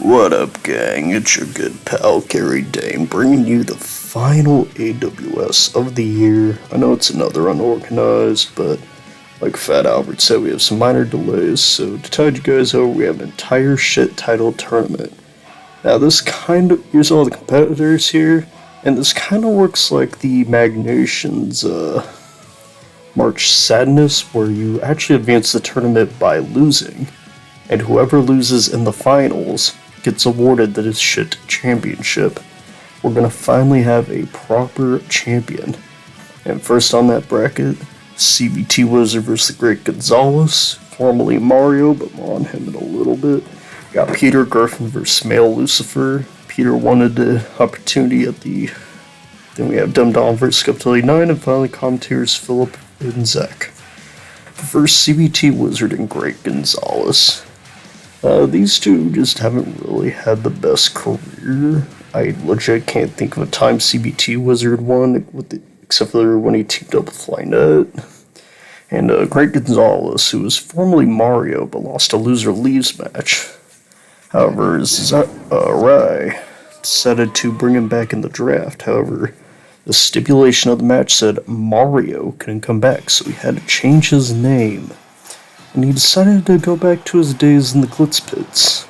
What up, gang? It's your good pal, Gary Dane, bringing you the final AWS of the year. I know it's another unorganized, but like Fat Albert said, we have some minor delays, so to tide you guys over, we have an entire shit title tournament. Now, here's all the competitors here, and this kind of works like the Magnation's March Sadness, where you actually advance the tournament by losing, and whoever loses in the finals gets awarded the shit championship. We're gonna finally have a proper champion. And first on that bracket, CBT Wizard versus the Great Gonzalez, formerly Mario, but more on him in a little bit. Got Peter Griffin versus Male Lucifer. Peter wanted the opportunity at the... Then we have Dum Dum versus Skeptility 9, and finally commentators Philip and Zach. First, CBT Wizard and Great Gonzalez. These two just haven't really had the best career. I legit can't think of a time CBT Wizard won, except for when he teamed up with Flyknit. And Great Gonzalez, who was formerly Mario but lost a loser leaves match. However, Rai decided to bring him back in the draft. However, the stipulation of the match said Mario couldn't come back, so he had to change his name. And he decided to go back to his days in the Glitz Pits.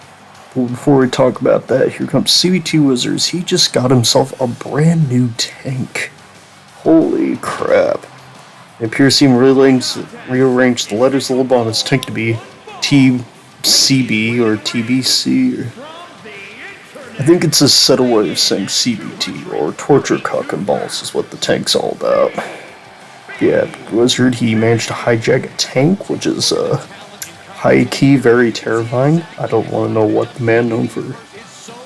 But before we talk about that, here comes CBT Wizards. He just got himself a brand new tank. Holy crap. It appears he rearranged the letters a little bit on his tank to be TCB or TBC. I think it's a subtle way of saying CBT, or torture cock and balls is what the tank's all about. Yeah, Wizard, he managed to hijack a tank, which is high-key, very terrifying. I don't want to know what the man known for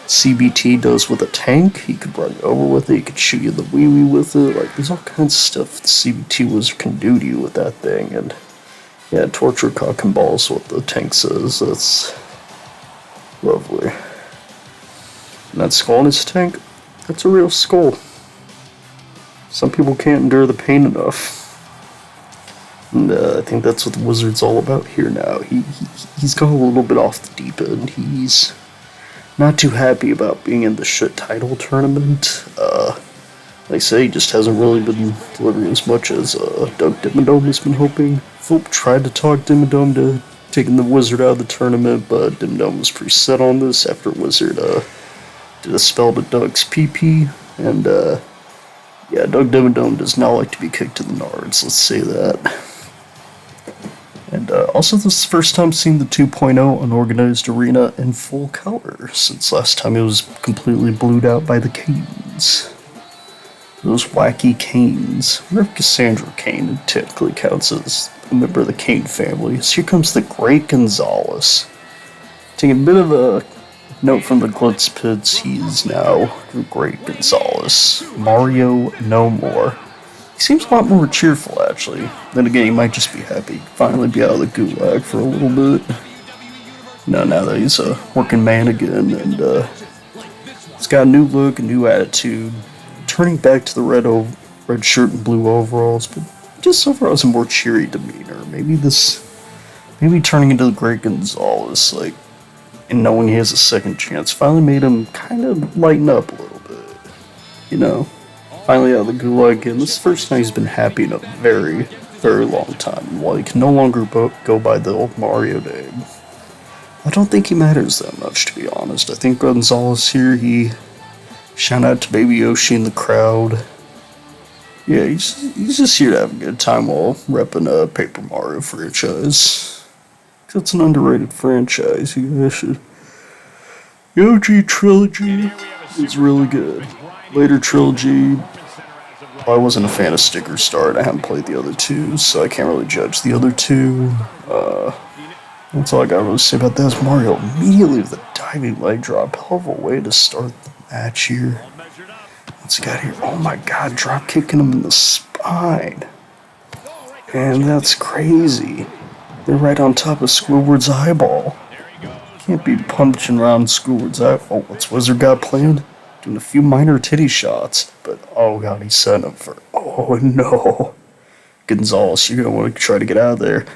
CBT does with a tank. He could run you over with it, he could shoot you the wee-wee with it. Like, there's all kinds of stuff the CBT Wizard can do to you with that thing. And yeah, torture cock and balls, what the tank says. That's lovely. And that skull in his tank, that's a real skull. Some people can't endure the pain enough. And I think that's what the Wizard's all about here now. He's gone a little bit off the deep end. He's not too happy about being in the shit title tournament. Like I say, he just hasn't really been delivering as much as Doug Dimmadome has been hoping. Philip tried to talk Dimmadome to taking the Wizard out of the tournament, but Dimmadome was pretty set on this after Wizard did a spell to Doug's PP, and yeah, Doug Dimmadome does not like to be kicked to the nards, let's say that. And also, this is the first time seeing the 2.0 Unorganized Arena in full color, since last time it was completely blued out by the Canes. Those wacky Canes. I wonder if Cassandra Cain technically counts as a member of the Cain family. So here comes the Great Gonzalez. Taking a bit of a note from the Glitz Pits, he is now the Great Gonzalez. Mario no more. He seems a lot more cheerful, actually. Then again, he might just be happy to finally be out of the gulag for a little bit. Now that he's a working man again, and he's got a new look, a new attitude, turning back to the red shirt and blue overalls, but just overall has a more cheery demeanor. Maybe turning into the Great Gonzalez, like, and knowing he has a second chance finally made him kind of lighten up a little bit, you know? Finally out of the gulag again. This is the first time he's been happy in a very, very long time. While he can no longer go by the old Mario name, I don't think he matters that much, to be honest. I think Gonzalez here, he shout out to Baby Yoshi in the crowd. Yeah, he's just here to have a good time while repping a Paper Mario franchise. It's an underrated franchise. You guys should. The OG trilogy is really good. Later trilogy, I wasn't a fan of Sticker Star, and I haven't played the other two, so I can't really judge the other two. That's all I gotta really say about that. Mario immediately with a diving leg drop. Hell of a way to start the match here. What's he got here? Oh my god, drop kicking him in the spine. And that's crazy. They're right on top of Squidward's eyeball. Can't be punching around Squidward's eyeball. Oh, what's Wizard got planned? Doing a few minor titty shots. But, oh god, he set him for... Oh no. Gonzalez, you're gonna want to try to get out of there.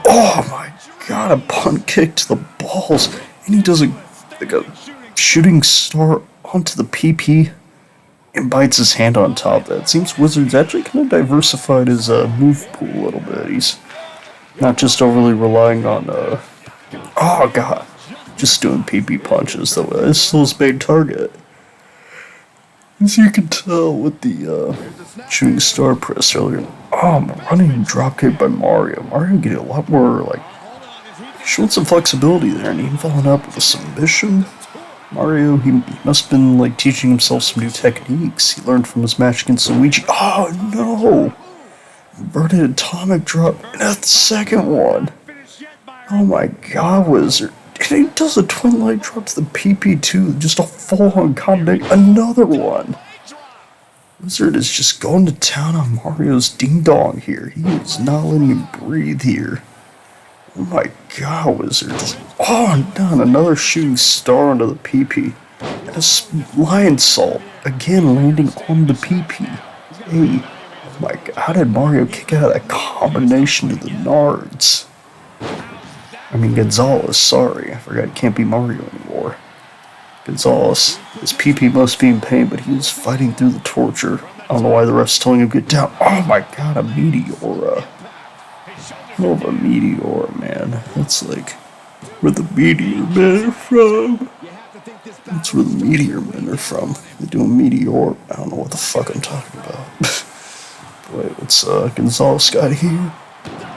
Oh my god, a punt kick to the balls. And he does like a shooting star onto the PP and bites his hand on top. That seems Wizards actually kind of diversified his move pool a little bit. He's not just overly relying on oh god, just doing PP punches though. It's still his main target. As you can tell with the shooting star press earlier. Oh, running dropkick by Mario. Mario getting a lot more like showing some flexibility there, and even following up with a submission. Mario, he must have been like teaching himself some new techniques he learned from his match against Luigi. Oh no! Inverted atomic drop, and that's the second one. Oh my god, Wizard. And he does a twin light drop to the PP2, just a full-on combination. Another one. Wizard is just going to town on Mario's ding-dong here. He is not letting him breathe here. Oh my god, Wizard. Oh, and done. Another shooting star onto the PP. And a lion salt. Again, landing on the PP. Hey. Oh my god. How did Mario kick out of that combination to the nards? I mean, Gonzalez, sorry. I forgot it can't be Mario anymore. Gonzalez. His PP must be in pain, but he was fighting through the torture. I don't know why the ref's telling him to get down. Oh my god, a Meteora. Hell of a Meteor, man. That's like where the Meteor Men are from. That's where the Meteor Men are from. They do a Meteor. I don't know what the fuck I'm talking about. Wait, what's Gonzalez got here?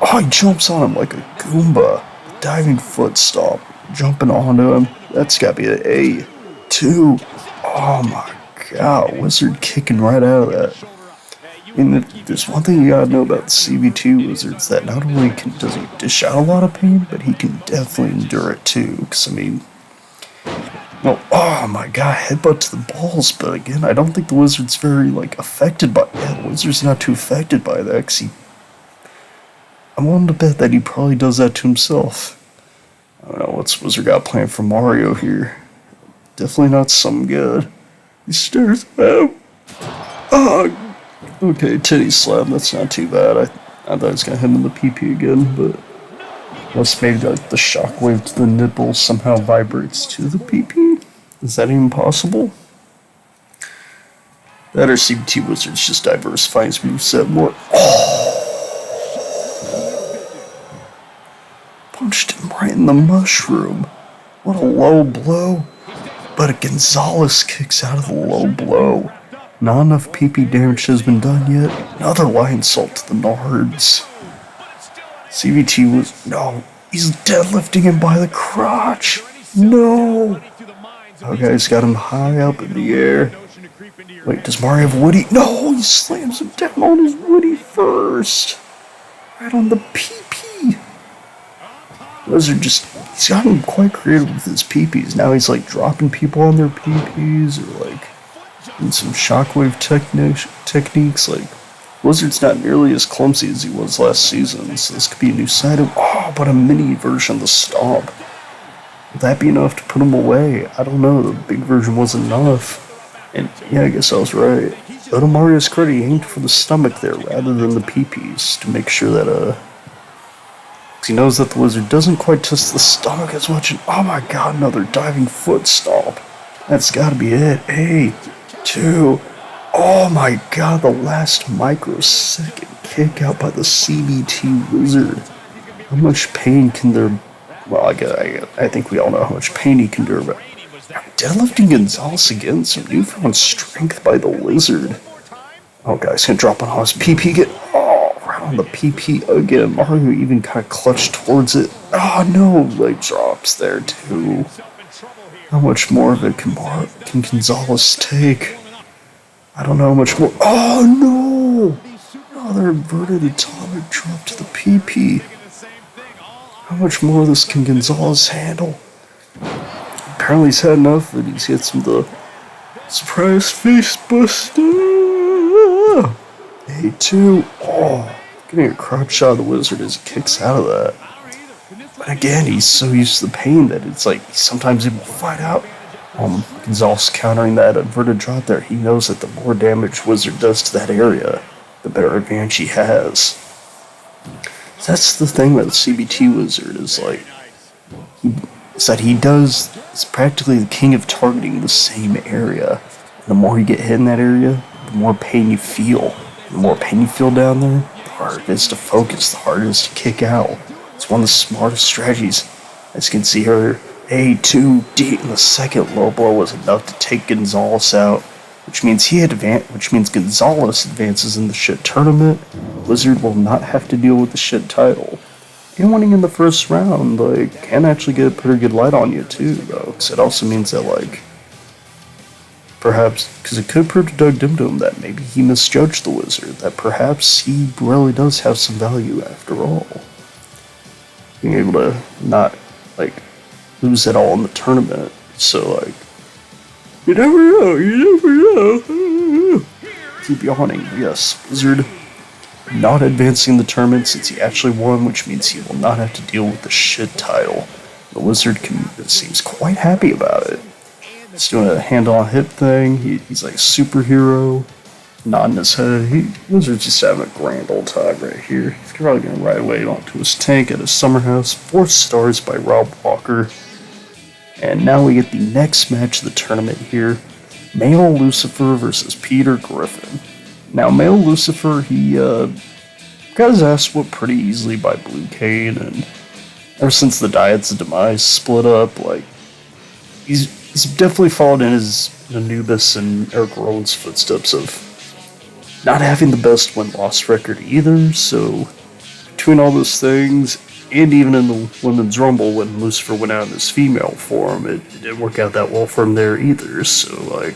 Oh, he jumps on him like a Goomba. Diving foot stomp. Jumping onto him. That's gotta be an A2. Oh my god, Wizard kicking right out of that. And there's one thing you gotta know about the CB2 Wizards, that not only does he dish out a lot of pain, but he can definitely endure it too. Because, I mean, well, oh my god, headbutt to the balls, but again, I don't think the Wizard's very, like, affected by that. The Wizard's not too affected by that, because I'm willing to bet that he probably does that to himself. I don't know what's Wizard got planned for Mario here. Definitely not something good. He stares out. Oh, okay, titty slap. That's not too bad. I thought I was gonna hit him in the PP again, but unless maybe like the shockwave to the nipple somehow vibrates to the PP. Is that even possible? That or CBT Wizards just diversifying his moveset more. Oh! Punched him right in the mushroom. What a low blow. But Gonzalez kicks out of the low blow. Not enough PP damage has been done yet. Another lion salt to the nards. CVT was... No. He's deadlifting him by the crotch. No. Okay, he's got him high up in the air. Wait, does Mario have Woody? No, he slams him down on his Woody first. Right on the PP. Wizard he's gotten quite creative with his PPs. Now he's like dropping people on their PPs or like in some shockwave techniques. Like, Wizard's not nearly as clumsy as he was last season, so this could be a new side of... Oh, but a mini version of the stomp. Would that be enough to put him away? I don't know, the big version wasn't enough. And yeah, I guess I was right. But to Mario's credit, he aimed for the stomach there rather than the PPs to make sure that, he knows that the Wizard doesn't quite test the stomach as much, and oh my god, another diving foot stomp. That's gotta be it. A2. Oh my god, the last microsecond kick out by the CBT Wizard. How much pain can there... Well, I think we all know how much pain he can endure, but... Deadlifting Gonzalez again, some newfound strength by the Wizard. Oh, guys, gonna drop on his PP again. Oh, right on the PP again. Mario even kind of clutched towards it. Oh, no, leg drops there, too. How much more of it can Gonzalez take? I don't know how much more. Oh, no! Another inverted atomic drop to the PP. How much more of this can Gonzalez handle? Apparently he's had enough that he's hit some of the surprise face buster. A2. Oh, getting a crotch shot of the Wizard as he kicks out of that. But again, he's so used to the pain that it's like sometimes he will fight out. Gonzalez countering that inverted drop there. He knows that the more damage Wizard does to that area, the better advantage he has. That's the thing with CBT Wizard is like, is that is practically the king of targeting the same area. The more you get hit in that area, the more pain you feel. The more pain you feel down there, the harder it is to focus, the harder it is to kick out. It's one of the smartest strategies. As you can see here, A2D in the second low blow was enough to take Gonzalez out, which means Gonzalez advances in the shit tournament. Wizard will not have to deal with the shit title. And winning in the first round, can actually get a pretty good light on you too, though. Because it also means that, perhaps, because it could prove to Doug Dimdum that maybe he misjudged the Wizard, that perhaps he really does have some value after all. Being able to not, lose it all in the tournament. So, you never know. Keep yawning. Yes, Wizard not advancing the tournament since he actually won, which means he will not have to deal with the shit title. The Wizard seems quite happy about it. He's doing a hand-on hip thing. He's like a superhero, nodding his head. Wizard's just having a grand old time right here. He's probably gonna ride away onto his tank at his summer house. 4 stars by Rob Walker. And now we get the next match of the tournament here. Male Lucifer versus Peter Griffin. Now, Male Lucifer, he got his ass whooped pretty easily by Blue Cane, and ever since the Dyad's demise split up, he's definitely followed in his Anubis and Eric Rowan's footsteps of not having the best win-loss record either, so between all those things, and even in the Women's Rumble when Lucifer went out in his female form, it didn't work out that well for him there either, so,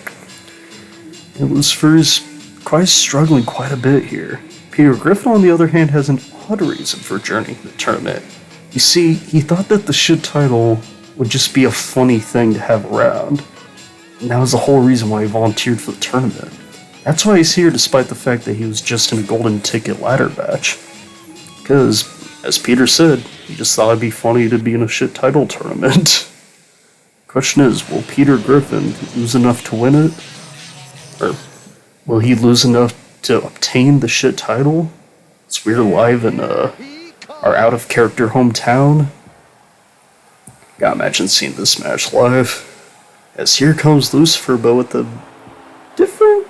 Lucifer's quite struggling quite a bit here. Peter Griffin, on the other hand, has an odd reason for joining the tournament. You see, he thought that the shit title would just be a funny thing to have around, and that was the whole reason why he volunteered for the tournament. That's why he's here despite the fact that he was just in a golden ticket ladder match. Because, as Peter said, he just thought it'd be funny to be in a shit title tournament. Question is, will Peter Griffin lose enough to win it? Or will he lose enough to obtain the shit title? It's weird live in our out-of-character hometown. Gotta imagine seeing this match live. As here comes Lucifer, but with a different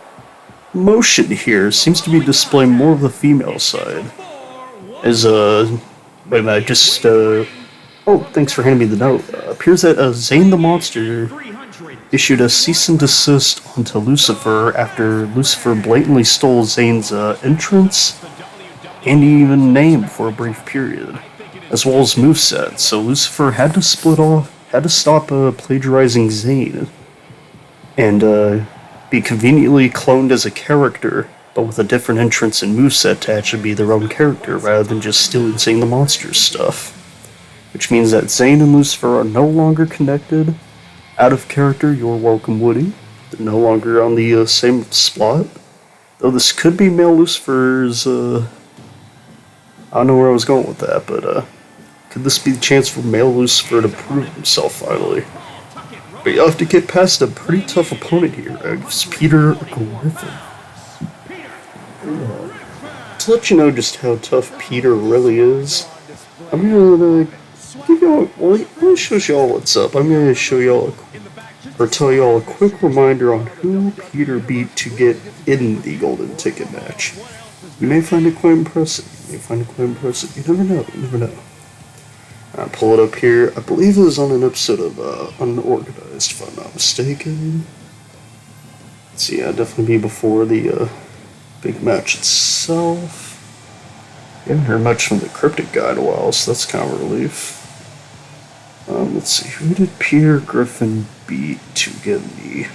motion here. Seems to be displaying more of the female side. As, wait a minute, oh, thanks for handing me the note. Appears that Zane the Monster issued a cease and desist onto Lucifer after Lucifer blatantly stole Zane's entrance and even name for a brief period, as well as moveset. So Lucifer had to stop plagiarizing Zane and be conveniently cloned as a character, but with a different entrance and moveset to actually be their own character rather than just stealing Zane the Monster's stuff. Which means that Zane and Lucifer are no longer connected. Out of character, you're welcome, Woody. They're no longer on the same spot. Though this could be Male Lucifer's, I don't know where I was going with that, but could this be the chance for Male Lucifer to prove himself finally? But you have to get past a pretty tough opponent here. It's Peter Griffin. To let you know just how tough Peter really is, I'm gonna give y'all. Well, let me show y'all what's up. I'm gonna show y'all, or tell y'all a quick reminder on who Peter beat to get in the golden ticket match. You may find it quite impressive. You never know. I'll pull it up here. I believe it was on an episode of Unorganized, if I'm not mistaken. Let's see, yeah, definitely be before the big match itself. I haven't heard much from the Cryptic guy in a while, so that's kind of a relief. Let's see, who did Peter Griffin beat to get the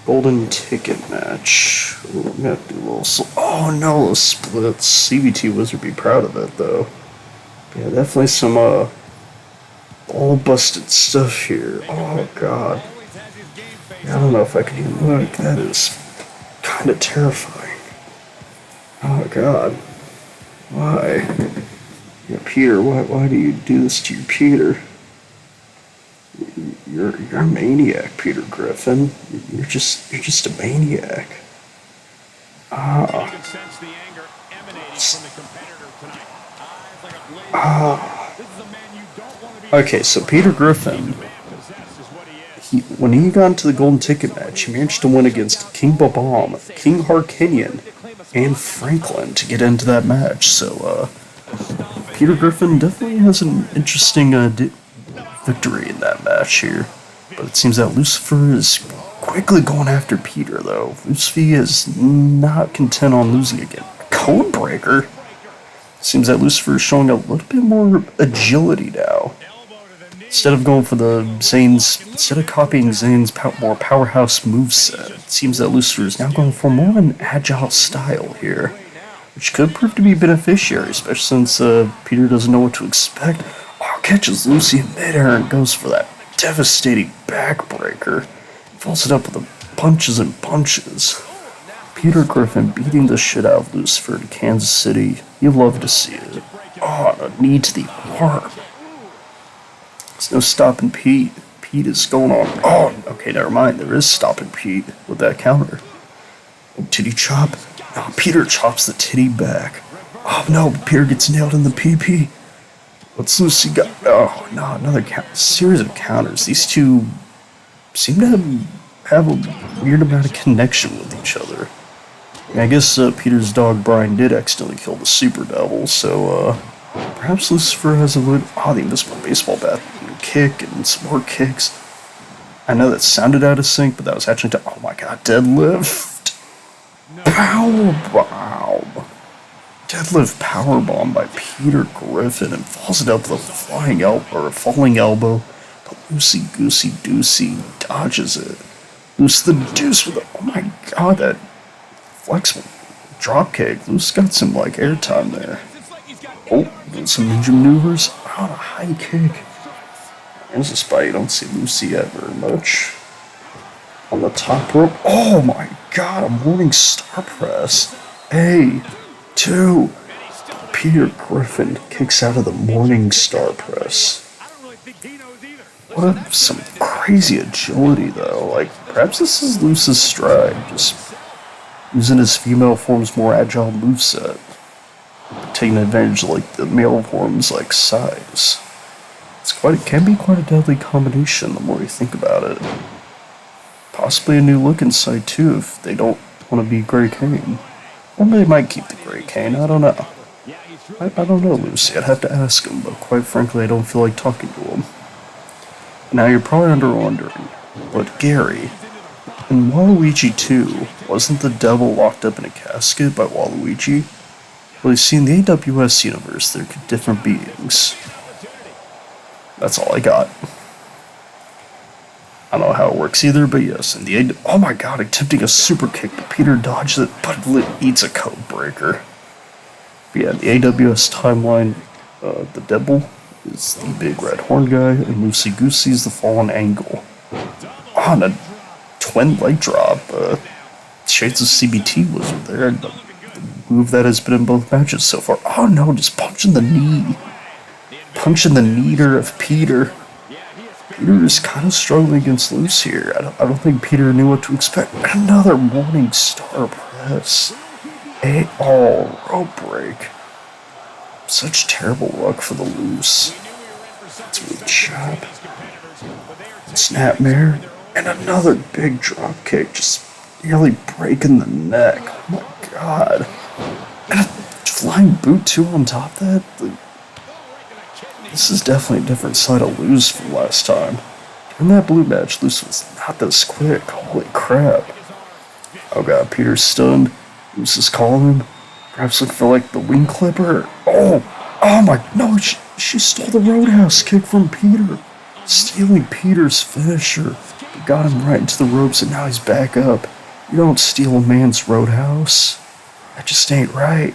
golden ticket match? Ooh, I'm gonna have to do a little. Oh no, those splits. CBT Wizard be proud of it though. Yeah, definitely some all busted stuff here. Oh god. Yeah, I don't know if I can even look. That is kind of terrifying. Oh god. Why? Yeah, Peter, why do you do this to your Peter? You're a maniac, Peter Griffin. You're just a maniac. Okay, so Peter Griffin, when he got into the Golden Ticket match, he managed to win against King Babam, King Harkinian, and Franklin to get into that match. So, Peter Griffin definitely has an interesting victory in that match here. But it seems that Lucifer is quickly going after Peter, though. Lucifer is not content on losing again. Codebreaker? Seems that Lucifer is showing a little bit more agility now. Instead of going for instead of copying Zayn's more powerhouse moveset, it seems that Lucifer is now going for more of an agile style here, which could prove to be beneficiary, especially since Peter doesn't know what to expect. Oh, catches Lucy in midair and goes for that devastating backbreaker. Follows it up with the punches and bunches. Peter Griffin beating the shit out of Lucifer in Kansas City. You love to see it. Oh, a knee to the arm. There's no stopping Pete. Pete is going on. Oh, okay, never mind. There is stopping Pete with that counter. Oh, titty chop. Oh, Peter chops the titty back. Oh no, Peter gets nailed in the PP. What's Lucy got? Oh no, another series of counters. These two seem to have a weird amount of connection with each other. I guess Peter's dog Brian did accidentally kill the Super Devil, so perhaps Lucifer has a little. Oh, they missed my baseball bat and kick and some more kicks. I know that sounded out of sync, but that was actually. Oh my god, deadlift! Powerbomb! Deadlift powerbomb by Peter Griffin and falls it up with a flying elbow or a falling elbow, but Lucy Goosey Deucey dodges it. Loose the deuce with it. Oh my god, that flexible dropkick. Luce got some like airtime there. Oh, some ninja maneuvers. Oh, a high kick. There's a spot you don't see Lucy at very much. On the top rope. Oh my god, a morning star press. A2. Peter Griffin kicks out of the morning star press. What some crazy agility though. Like, perhaps this is Luce's stride. Just using his female form's more agile moveset. Taking advantage of like the male form's like size. It can be quite a deadly combination the more you think about it. Possibly a new look inside too if they don't want to be Grey Kane. Or they might keep the Grey Kane, I don't know. I don't know, Lucy, I'd have to ask him, but quite frankly I don't feel like talking to him. Now you're probably wondering, but Gary, in Waluigi 2, wasn't the devil locked up in a casket by Waluigi? Well, you see, in the AWS universe, there could different beings. That's all I got. I don't know how it works either, but yes, in the oh my god, attempting a super kick, but Peter dodges it, but eats a code breaker. But yeah, in the AWS timeline, the devil is the big red horn guy, and Lucy Goosey is the fallen angle. Oh, and a twin leg drop. Shades of CBT was there, and the move that has been in both matches so far. Oh no, just punching the knee. Punching the kneader of Peter. Peter is kind of struggling against Luce here. I don't think Peter knew what to expect. Another morning star press. Rope break. Such terrible luck for the Luce. Smooth chop. Snapmare. And another big drop kick. Just nearly breaking the neck. Oh my god. And a flying boot too on top of that. This is definitely a different side of Luce from last time. In that blue match, Luce was not this quick. Holy crap. Oh god, Peter's stunned. Luce is calling him. Perhaps looking for like the wing clipper. Oh my, no, she stole the roadhouse kick from Peter. Stealing Peter's finisher. Got him right into the ropes and now he's back up. You don't steal a man's roadhouse. That just ain't right.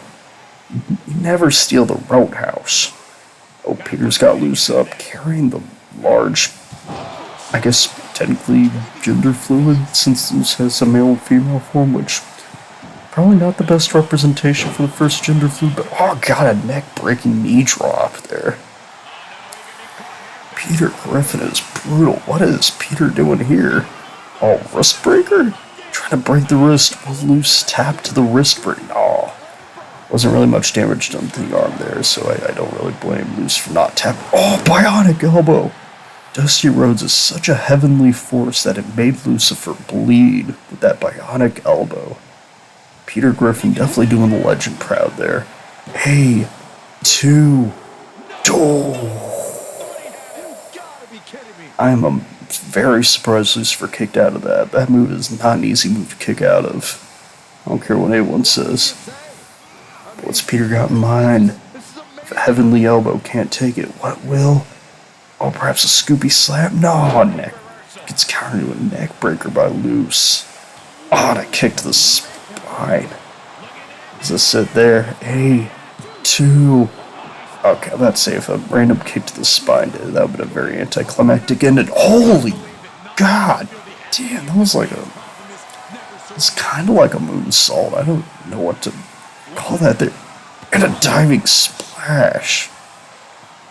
You never steal the roadhouse. Oh, Peter's got Luce up, carrying the large, I guess, technically gender fluid, since Luce has a male and female form, which probably not the best representation for the first gender fluid, but oh god, a neck-breaking knee drop there. Peter Griffin is brutal. What is Peter doing here? Oh, wrist breaker? Trying to break the wrist. Will Luce tap to the wrist break? Oh. Wasn't really much damage done to the arm there, so I don't really blame Luce for not tapping. Oh, bionic elbow! Dusty Rhodes is such a heavenly force that it made Lucifer bleed with that bionic elbow. Peter Griffin definitely doing the legend proud there. Hey, 2. I'm very surprised Lucifer kicked out of that. That move is not an easy move to kick out of. I don't care what anyone says. But what's Peter got in mind? If a heavenly elbow can't take it, what will? Oh, perhaps a Scoopy Slam? No, neck. Gets countered to a neck breaker by Luce. Oh, that kick to the spine. As I said there, A, 2. Okay, let's say if a random kick to the spine did, that would have been a very anticlimactic ending. Holy God! Damn, that was like a... It's kind of like a moonsault. I don't know what to call that there. And a diving splash.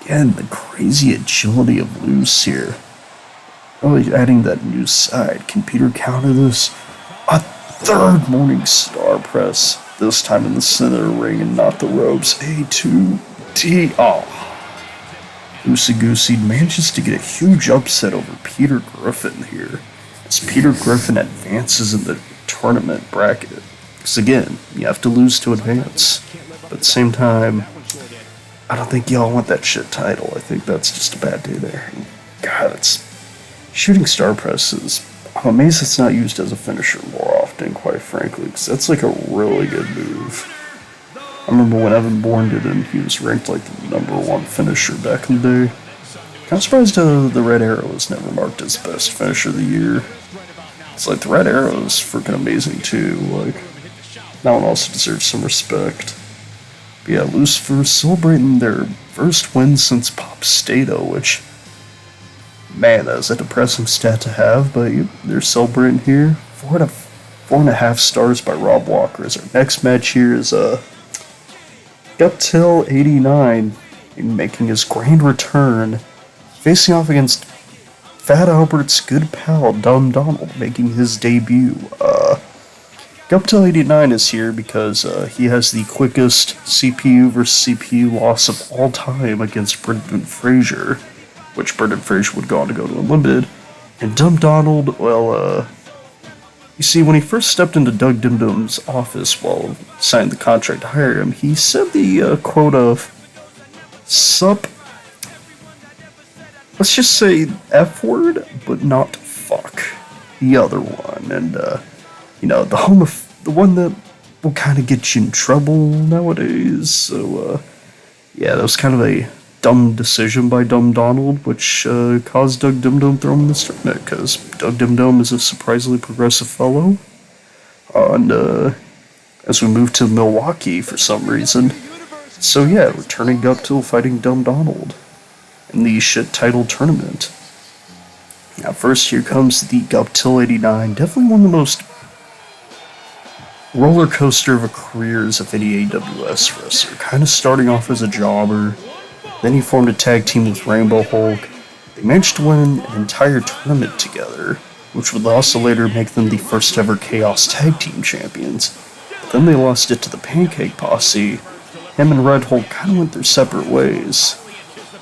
Again, the crazy agility of Luce here. Really adding that new side. Can Peter counter this? A third Morning Star press. This time in the center of the ring and not the ropes. A2D. Oh. Loosey Goosey manages to get a huge upset over Peter Griffin here. As Peter Griffin advances in the tournament bracket. Because again, you have to lose to advance. But at the same time, I don't think y'all want that shit title. I think that's just a bad day there. God, it's... Shooting Star Press is... I'm amazed it's not used as a finisher more often, quite frankly, because that's like a really good move. I remember when Evan Bourne did it, and he was ranked like the #1 finisher back in the day. Kind of surprised the Red Arrow was never marked as best finisher of the year. It's like the Red Arrow is freaking amazing too. Like, that one also deserves some respect. But yeah, Lucifer celebrating their first win since Pop Stato, which, man, that is a depressing stat to have, but they're celebrating here. 4.5 stars by Rob Walker. As our next match here is Guptail 89 making his grand return, facing off against Fat Albert's good pal Dumb Donald, making his debut. Guptail 89 is here because he has the quickest CPU versus CPU loss of all time against Brendan Fraser, which Brendan Fraser would go on to go to Unlimited. And Dumb Donald, well, you see, when he first stepped into Doug Dimdum's office while signed the contract to hire him, he said the quote of, "Sup, let's just say F word, but not fuck." The other one, and, the one that will kind of get you in trouble nowadays. So, yeah, that was kind of a dumb decision by Dumb Donald, which caused Doug Dimdum to throw him in the tournament, because Doug Dimdum is a surprisingly progressive fellow. And as we move to Milwaukee for some reason. So yeah, returning Guptail fighting Dumb Donald in the shit title tournament. Now first, here comes the Guptail 89, definitely one of the most roller coaster of a careers of any AWS wrestler. Kind of starting off as a jobber, then he formed a tag team with Rainbow Hulk. They managed to win an entire tournament together, which would also later make them the first ever Chaos Tag Team Champions. But then they lost it to the Pancake Posse. Him and Red Hulk kind of went their separate ways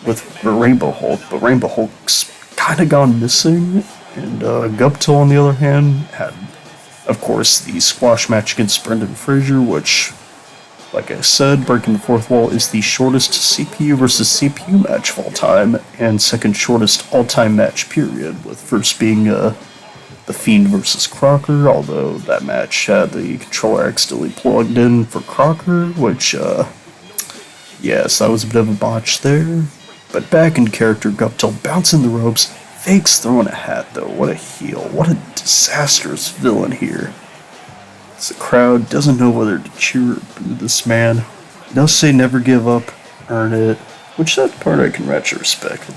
with Rainbow Hulk, but Rainbow Hulk's kind of gone missing, and Guptail, on the other hand, had, of course, the squash match against Brendan Fraser, which, like I said, breaking the fourth wall is the shortest CPU versus CPU match of all time, and second shortest all-time match period, with first being The Fiend versus Crocker, although that match had the controller accidentally plugged in for Crocker, which, yes, that was a bit of a botch there. But back in character, Guptail bouncing the ropes, fakes throwing a hat though, what a heel, what a disastrous villain here. The crowd doesn't know whether to cheer or boo this man. They'll say never give up, earn it, which that part I can ratchet respect.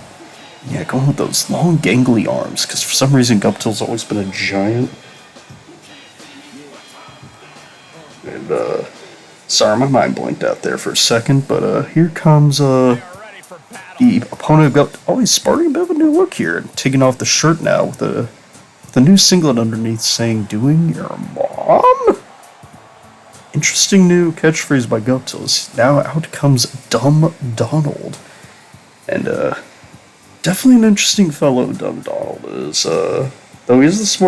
Yeah, going with those long gangly arms, because for some reason Guptail's always been a giant. And, sorry, my mind blinked out there for a second, but here comes, the opponent of Guptail. Oh, he's sporting a bit of a new look here, taking off the shirt now with the new singlet underneath saying, "Doing your mom?" Interesting new catchphrase by Guptill. Now out comes Dumb Donald. And, definitely an interesting fellow, Dumb Donald is. Though he is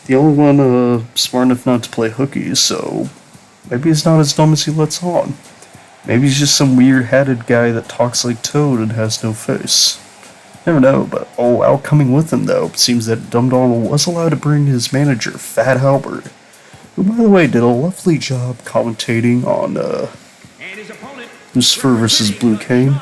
the only one, smart enough not to play hooky, so maybe he's not as dumb as he lets on. Maybe he's just some weird-hatted guy that talks like Toad and has no face. Never know, but out coming with him, though, it seems that Dumb Donald was allowed to bring his manager, Fat Albert, who, by the way, did a lovely job commentating on, Lucifer vs. Blue Cane.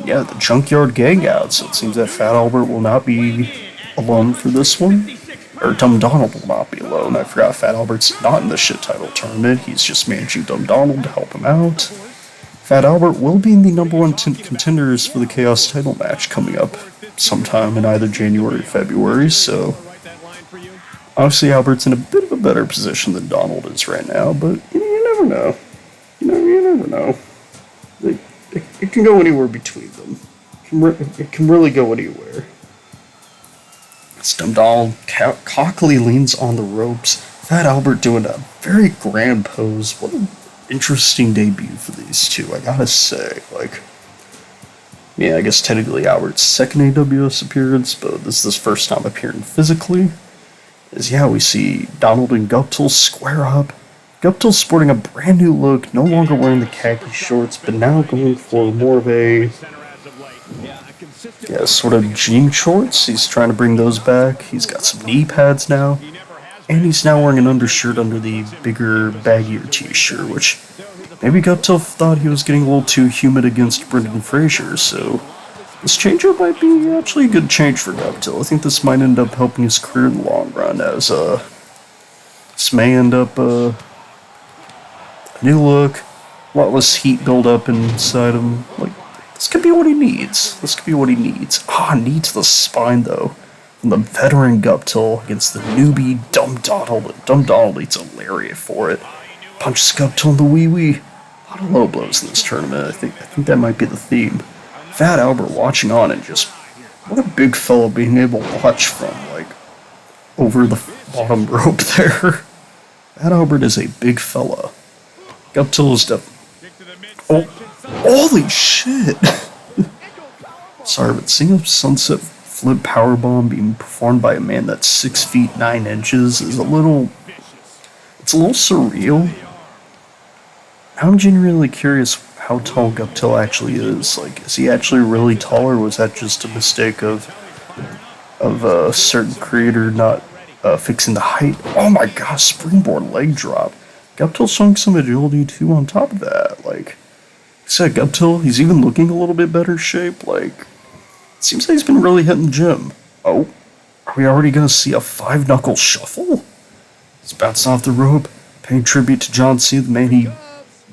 Yeah, the Junkyard Gang out, so it seems that Fat Albert will not be alone for this one. Or Dumb Donald will not be alone. I forgot Fat Albert's not in the shit title tournament. He's just managing Dumb Donald to help him out. Fat Albert will be in the number one contenders for the Chaos title match coming up sometime in either January or February, so obviously Albert's in a bit of a better position than Donald is right now, but you never know. You never know. It can go anywhere between them. It can really go anywhere. Dumb Donald cockily leans on the ropes. Fat Albert doing a very grand pose. What an interesting debut for these two, I gotta say. I guess technically Albert's second AWS appearance, but this is his first time appearing physically. We see Donald and Guptill square up. Guptill sporting a brand new look, no longer wearing the khaki shorts, but now going for more of a sort of jean shorts. He's trying to bring those back. He's got some knee pads now. And he's now wearing an undershirt under the bigger, baggier t-shirt, which maybe Guptill thought he was getting a little too humid against Brendan Fraser, so this change-up might be actually a good change for Guptill. I think this might end up helping his career in the long run, as this may end up a new look, a lot less heat build up inside him. This could be what he needs. Knee to the spine, though. From the veteran Guptill against the newbie Dumb Donald. Dumb Donald eats a lariat for it. Punches Guptill in the wee-wee. A lot of low blows in this tournament. I think that might be the theme. Fat Albert watching on and just, what a big fella being able to watch from, over the bottom rope there. Fat Albert is a big fella. Guptill is holy shit! Sorry, but seeing a sunset flip powerbomb being performed by a man that's 6 feet 9 inches is a little surreal. I'm genuinely curious how tall Guptill actually is. Is he actually really tall, or was that just a mistake of a certain creator not fixing the height? Oh my gosh, springboard leg drop. Guptill showing some agility too on top of that. Like I said, Guptill, he's even looking a little bit better shape. Seems like he's been really hitting the gym. Oh, are we already gonna see a 5-knuckle shuffle? He's bouncing off the rope, paying tribute to John C., the man he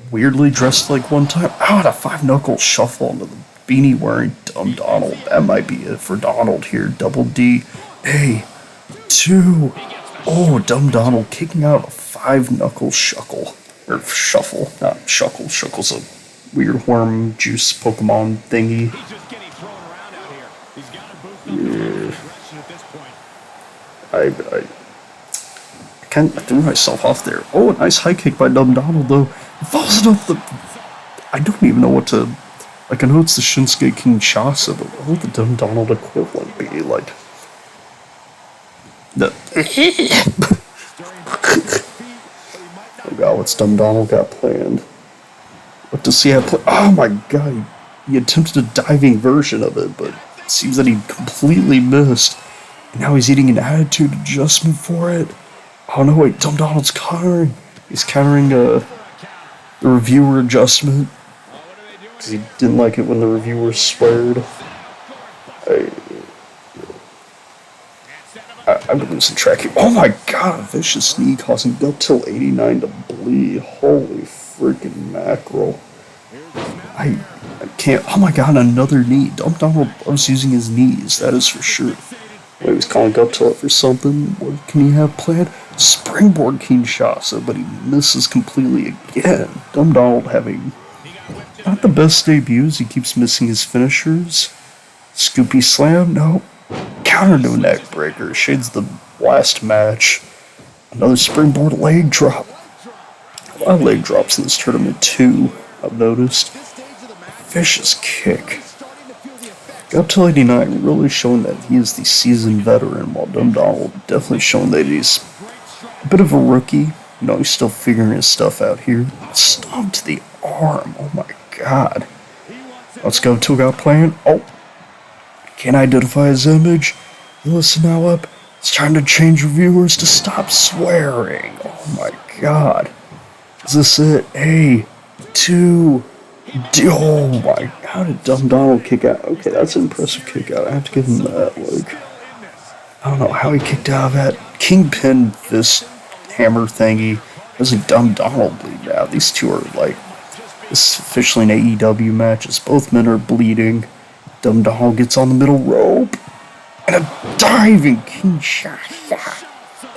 weirdly dressed like one time. The 5-knuckle shuffle into the beanie wearing Dumb Donald. That might be it for Donald here. Double D, A, 2. Oh, Dumb Donald kicking out a 5-knuckle shuffle. Or shuffle, not shuckle. Shuckle's a weird worm juice Pokemon thingy. Yeah. I threw myself off there. Oh, a nice high kick by Dumb Donald, though. It falls up the... I don't even know what to... I know it's the Shinsuke Kinshasa, but what would the Dumb Donald equivalent be? Oh god, what's Dumb Donald got planned? What does he have planned? Oh my god, he attempted a diving version of it, but it seems that he completely missed. And now he's eating an attitude adjustment for it. Oh no, wait, Dumb Donald's countering. He's countering the reviewer adjustment. Because he didn't like it when the reviewer sweared. I'm losing track here. Oh my god, a vicious knee causing Guptill 89 to bleed. Holy freaking mackerel. I can't. Oh my god, another knee. Dumb Donald loves using his knees, that is for sure. Wait, he's calling Guptill up for something. What can he have planned? Springboard Kinshasa, but he misses completely again. Dumb Donald having not the best debuts. He keeps missing his finishers. Scoopy Slam, no. Counter to a neck breaker. Shades the last match. Another springboard leg drop. A lot of leg drops in this tournament too, I've noticed. Vicious kick. Up till 89, really showing that he is the seasoned veteran, while Dumb Donald definitely showing that he's a bit of a rookie. You know, he's still figuring his stuff out here. Stomp to the arm. Oh my god. Let's go till got playing. Oh. Can't identify his image. You listen now up. It's time to change reviewers to stop swearing. Oh my god. Is this it? A, 2, D. Oh my, how did Dumb Donald kick out? Okay, that's an impressive kick out. I have to give him that. Like, I don't know how he kicked out of that. Kingpin fist hammer thingy. Doesn't Dumb Donald bleed out? These two are like, this is officially an AEW match as both men are bleeding. Dumb Donald gets on the middle rope. And a diving Kinshasa.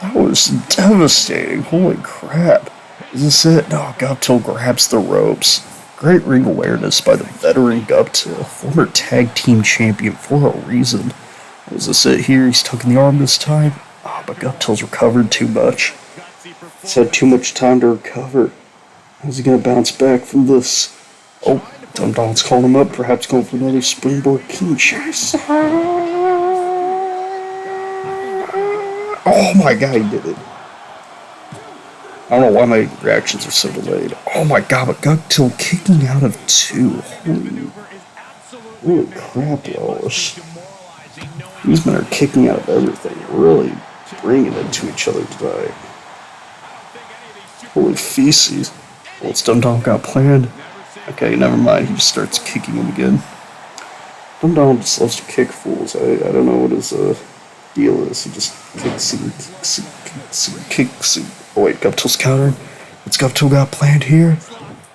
That was devastating. Holy crap. Is this it? No, Guptill grabs the ropes. Great ring awareness by the veteran Guptill, former tag team champion for a reason. Is this it here? He's tucking the arm this time. Oh, but Guptill's recovered too much. He's had too much time to recover. How's he gonna bounce back from this? Oh, Dumb Donald's calling him up, perhaps going for another springboard Kinshasa. Oh my god, he did it. I don't know why my reactions are so delayed. Oh my god, but Guptill kicking out of 2. Holy crap, Lois. These men are kicking out of everything, really bringing it to each other tonight. Holy feces. Well, it's Dumb Donald got planned. Okay, never mind, he just starts kicking him again. Dumb Donald just loves to kick fools. I don't know what his deal is. He just kicks and oh wait, Guptill's countering. What's Guptill got planned here?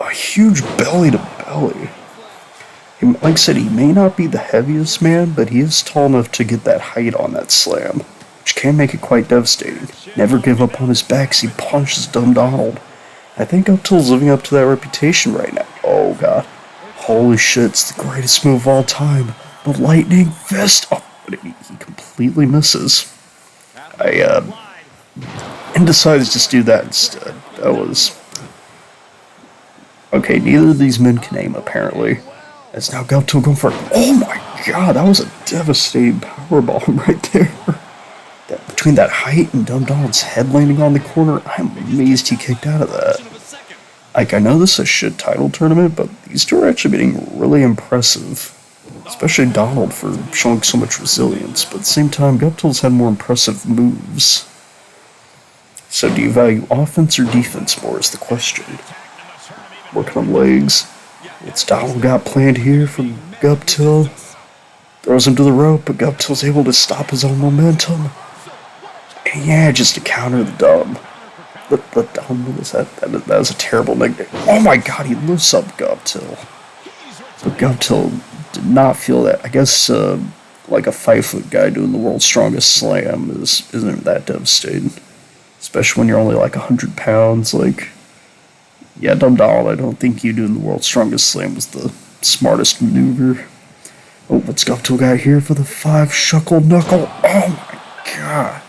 A huge belly to belly. Like I said, he may not be the heaviest man, but he is tall enough to get that height on that slam, which can make it quite devastating. Never give up on his back as he punches Dumb Donald. I think Guptill's living up to that reputation right now. Oh god. Holy shit, it's the greatest move of all time. The lightning fist. Oh, but he completely misses. And decided to just do that instead. That was... Okay, neither of these men can aim, apparently. As now Guptill going for... Oh my god, that was a devastating powerbomb right there. Between that height and Dumb Donald's head landing on the corner, I'm amazed he kicked out of that. Like, I know this is a shit title tournament, but these two are actually getting really impressive. Especially Donald for showing so much resilience, but at the same time, Guptill's had more impressive moves. So do you value offense or defense more is the question. Working on legs. What's Donald got planned here from Guptill? Throws him to the rope, but Guptill's able to stop his own momentum. And yeah, just to counter the Dumb. The Dumb, what is that? That was a terrible nickname. Oh my god, he lifts up Guptill. But Guptill did not feel that. I guess, like a 5-foot guy doing the world's strongest slam isn't that devastating. Especially when you're only like 100 pounds. Like, yeah, Dumb Donald, I don't think you doing the world's strongest slam was the smartest maneuver. Oh, what's Guptill got here for the 5 shuckle knuckle? Oh my god.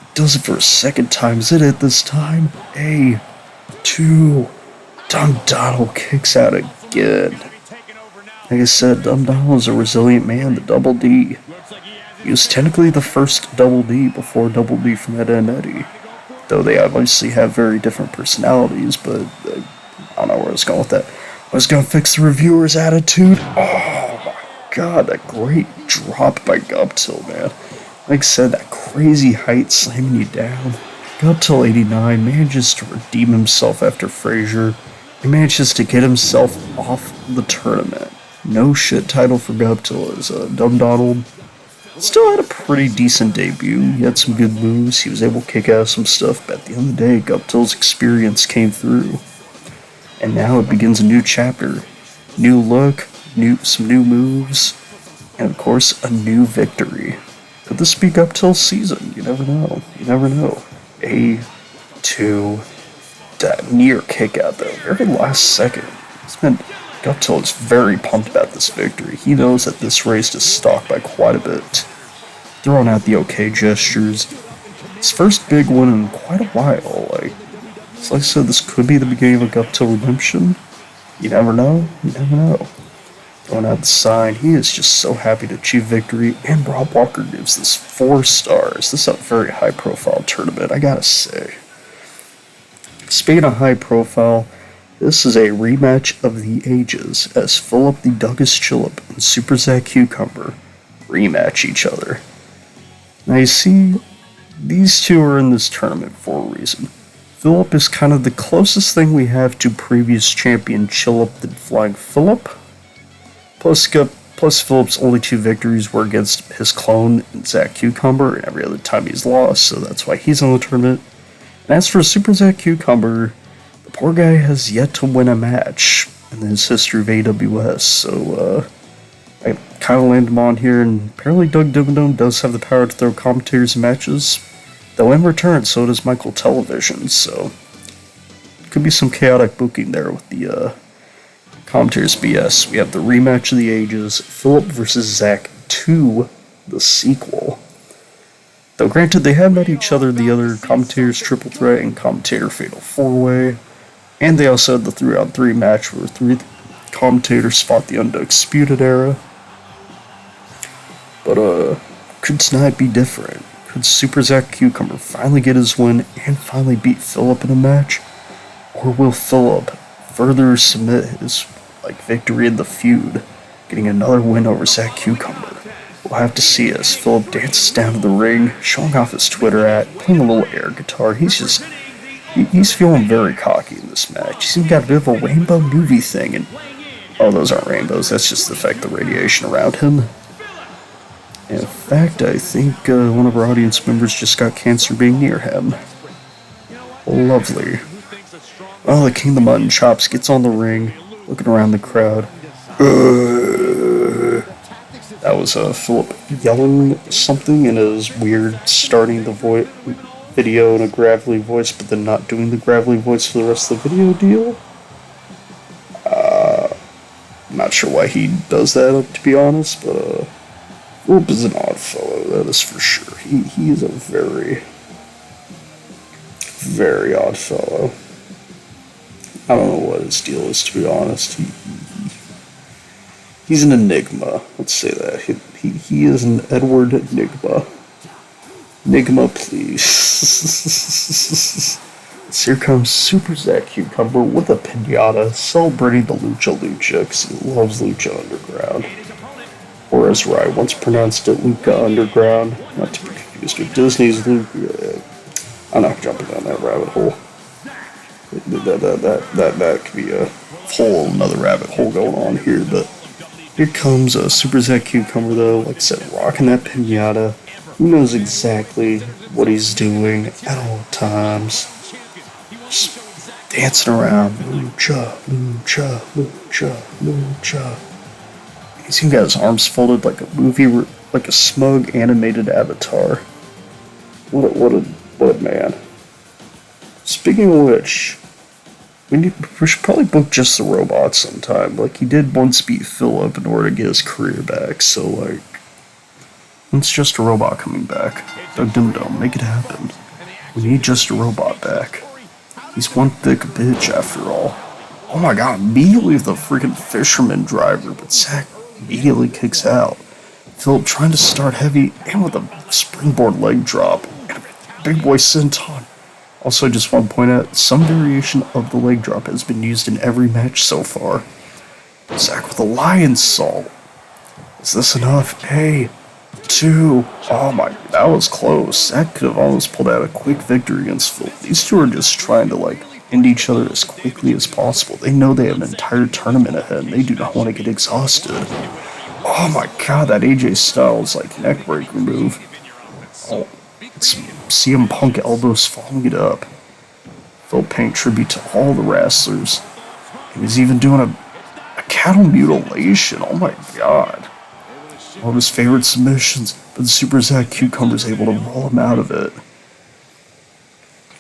He does it for a second time. Is it this time? A, 2. Dumb Donald kicks out again. Like I said, Dumb Donald is a resilient man, the Double D. He was technically the first Double D before Double D from Ed and Eddie. Though they obviously have very different personalities, but I don't know where I was going with that. I was going to fix the reviewer's attitude. Oh my god, that great drop by Guptill, man. Like I said, that crazy height slamming you down. Guptill 89 manages to redeem himself after Frazier. He manages to get himself off the tournament. No shit title for Guptill as Dumb Donald still had a pretty decent debut. He had some good moves. He was able to kick out some stuff, but at the end of the day, Guptill's experience came through. And now it begins a new chapter. New look, some new moves, and of course, a new victory. Could this be Guptill's season? You never know. You never know. A, 2, that near kick out though. Very last second. Guptill is very pumped about this victory. He knows that this race is stalked by quite a bit. Throwing out the okay gestures. His first big one in quite a while. Like, So like I said, this could be the beginning of a Gut Till Redemption. You never know. You never know. Throwing out the sign, he is just so happy to achieve victory, and Rob Walker gives this 4 stars. This is a very high profile tournament, I gotta say. Speaking of high profile, this is a rematch of the ages as Philip the Douglas Chillip and Super Zach Cucumber rematch each other. Now you see, these two are in this tournament for a reason. Philip is kind of the closest thing we have to previous champion Chillip than Flying Philip. Plus Philip's only 2 victories were against his clone, Zach Cucumber, and every other time he's lost, so that's why he's in the tournament. And as for Super Zach Cucumber, the poor guy has yet to win a match in his history of AWS, so I kind of landed him on here, and apparently Doug Dimmadome does have the power to throw commentators in matches, though in return, so does Michael Television, so could be some chaotic booking there with the commentators BS. We have the rematch of the ages, Philip versus Zach 2, the sequel. Though granted, they have met each other in the other commentators triple threat and commentator fatal 4-way, and they also had the 3-on-3 match where 3 commentators fought the Undisputed Era. But could tonight be different? Could Super Zach Cucumber finally get his win and finally beat Philip in a match? Or will Philip further cement his victory in the feud, getting another win over Zach Cucumber? We'll have to see as Philip dances down to the ring, showing off his Twitter playing a little air guitar. He's feeling very cocky in this match. He's even got a bit of a rainbow movie thing, and oh, those aren't rainbows, that's just the effect of radiation around him. In fact, I think one of our audience members just got cancer being near him. Lovely. Well, the King of the Mutton Chops gets on the ring, looking around the crowd. That was Philip yelling something in his weird starting the video in a gravelly voice, but then not doing the gravelly voice for the rest of the video deal. I'm not sure why he does that, to be honest, but Philip is an odd fellow, that is for sure. He is a very, very odd fellow. I don't know what his deal is, to be honest. He's an enigma, let's say that. He is an Edward Enigma. Enigma, please. So here comes Super Zach Cucumber with a pinata, celebrating the Lucha Lucha, because he loves Lucha Underground. Or as I once pronounced it, Lucha Underground. Not to be confused with Disney's Lucha. I'm not jumping down that rabbit hole. That could be a whole another rabbit hole going on here, but here comes Super Zach Cucumber, though, like I said, rocking that pinata. Who knows exactly what he's doing at all times. Just dancing around. Lucha, lucha, lucha, lucha. He's even got his arms folded like a movie, like a smug animated avatar. What a man. Speaking of which, we should probably book Just the Robot sometime. Like, he did once beat Philip in order to get his career back, so, when's Just a Robot coming back? Doug Dimmadome, make it happen. We need Just a Robot back. He's one thick bitch, after all. Oh my god, immediately with the freaking fisherman driver, but Zach immediately kicks out. Philip trying to start heavy, and with a springboard leg drop, and a big boy senton. Also, just want to point out, some variation of the leg drop has been used in every match so far. Zach with a lion salt. Is this enough? Hey, 2. Oh my, that was close. Zach could have almost pulled out a quick victory against Phil. These two are just trying to, end each other as quickly as possible. They know they have an entire tournament ahead, and they do not want to get exhausted. Oh my god, that AJ Styles, neckbreaker move. Oh, it's CM Punk elbows following it up. Phil paying tribute to all the wrestlers. He was even doing a cattle mutilation. Oh my god. One of his favorite submissions, but Super Zach Cucumber's able to roll him out of it.